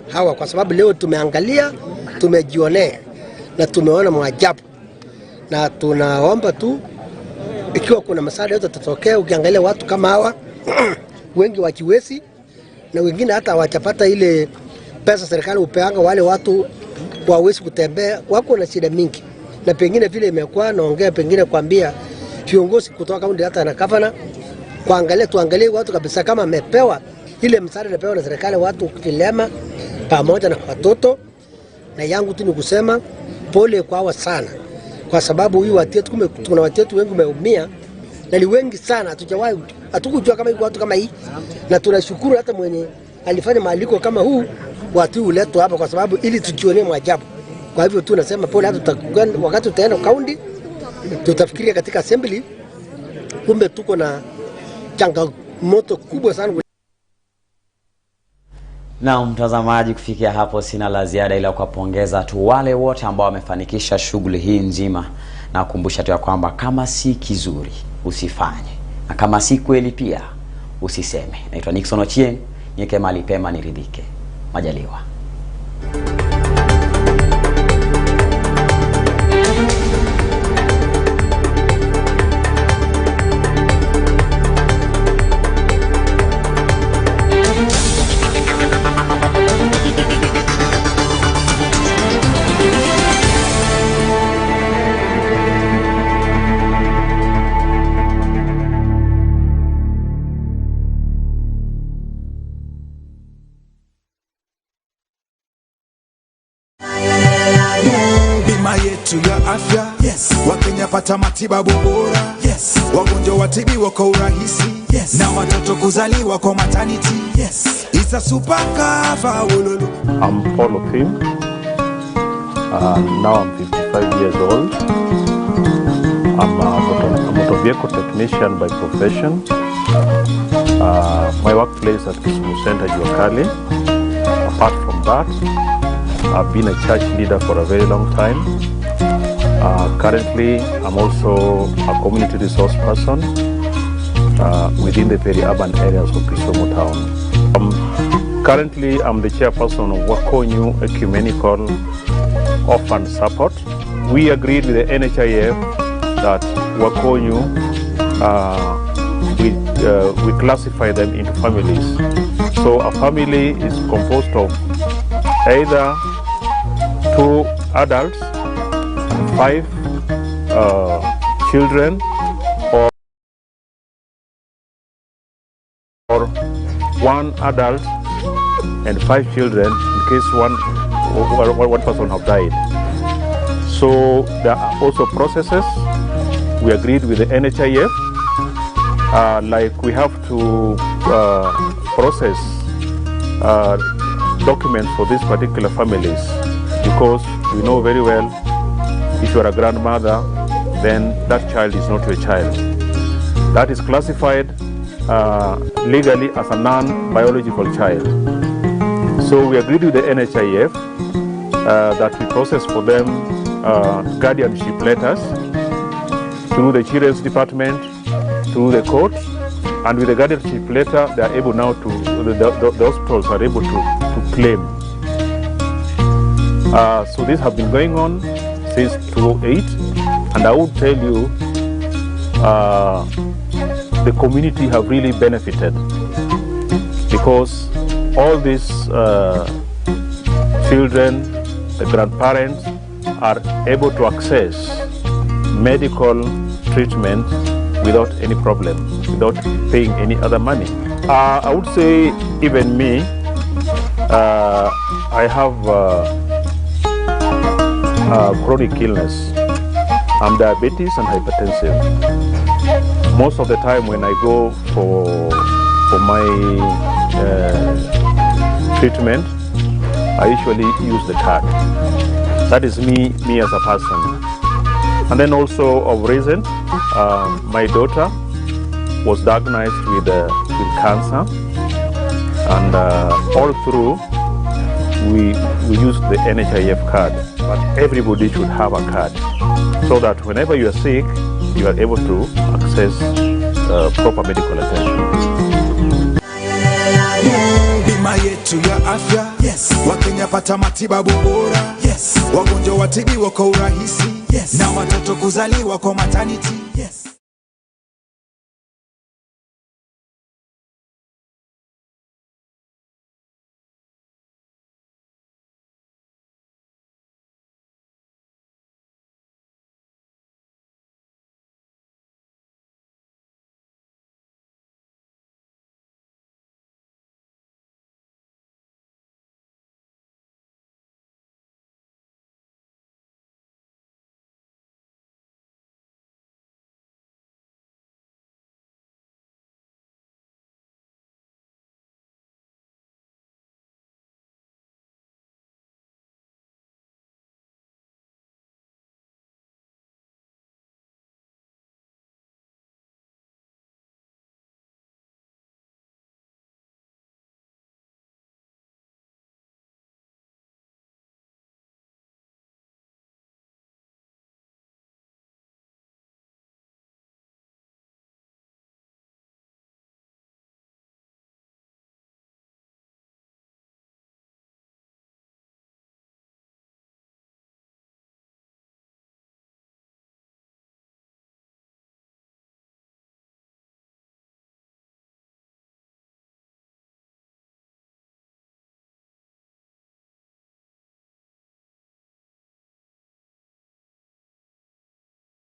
hawa kwa sababu leo tumeangalia, tumejionea na tumeona maajabu. Na tunaomba tu ikiwa kuna msaada yote tutatokea. Ukiangalia watu kama hawa wengi wakiwezi na wengine hata hawajapata ile pesa serikali upeanga wale watu wawezi kutembea, wako na shida mingi. Na pengine vile imekuwa naongea pengine kuambia viongozi kutoka kaunti hata na gavana tuangalie watu kabisa kama amepewa ile msaada inapewa na serikali watu kilema pamoja na watoto. Na yangu tu ni kusema pole kwao sana, kwa sababu hii watu tuna watu wengi wameumia na ni wengi sana, hatukujua kama iko watu kama hii. Na tunashukuru hata mwenye alifanya maaliko kama huu watu uletwa hapa kwa sababu ili tujionee maajabu. Kwa hivyo tu nasema pole, hata wakati tutaenda kaunti tutafikiria katika assembly, kumbe tuko na changamoto kubwa sana. Na mtazamaji, kufikia hapo sina la ziada ila kuwapongeza tu wale wote ambao wamefanikisha shughuli hii nzima, na kukumbusha tu ya kwamba kama si kizuri usifanye, na kama si kweli pia usiseme. Naitwa Nixon Ochieng, nyeke mali pema niridhike. Majaliwa. pata matibabu bora, yes. Wagonjwa watibiwa kwa urahisi, yes. Na watoto kuzaliwa kwa maternity, yes. It's a super cover, wololo. I'm Paul Opim. Now I'm 55 years old. I'm a motor vehicle technician by profession. My workplace at Kisumu Center, Juakali. Apart from that, I've been a church leader for a very long time. Currently, I'm also a community resource person within the peri-urban areas of Kisumu town. Currently, I'm the chairperson of Wakonyu Ecumenical Orphan Support. We agreed with the NHIF that Wakonyu, we classify them into families. So a family is composed of either 2 adults and 5 children, or 1 adult and 5 children in case one person have died. So there are also processes. We agreed with the NHIF, like we have to process documents for these particular families, because we know very well if you are a grandmother, then that child is not your child. That is classified legally as a non-biological child. So we agreed with the NHIF that we process for them guardianship letters through the Children's Department, through the court, and with the guardianship letter, they are able now to, the hospitals are able to claim. So this has been going on since 2008, and I would tell you, the community have really benefited, because all these children, the grandparents, are able to access medical treatment without any problem, without paying any other money. I would say even me, I have chronic illness. I'm diabetes and hypertensive. Most of the time when I go for my treatment, I usually use the card. That is me as a person. And then also of recent, my daughter was diagnosed with cancer, and all through we used the NHIF card. But everybody should have a card, so that whenever you are sick, you are able to access proper medical attention. Bima yetu ya afya, yes. Wakenya pata matibabu bora, yes. Wagonjwa watibiwa kwa urahisi, yes. Na watoto kuzaliwa kwa maternity,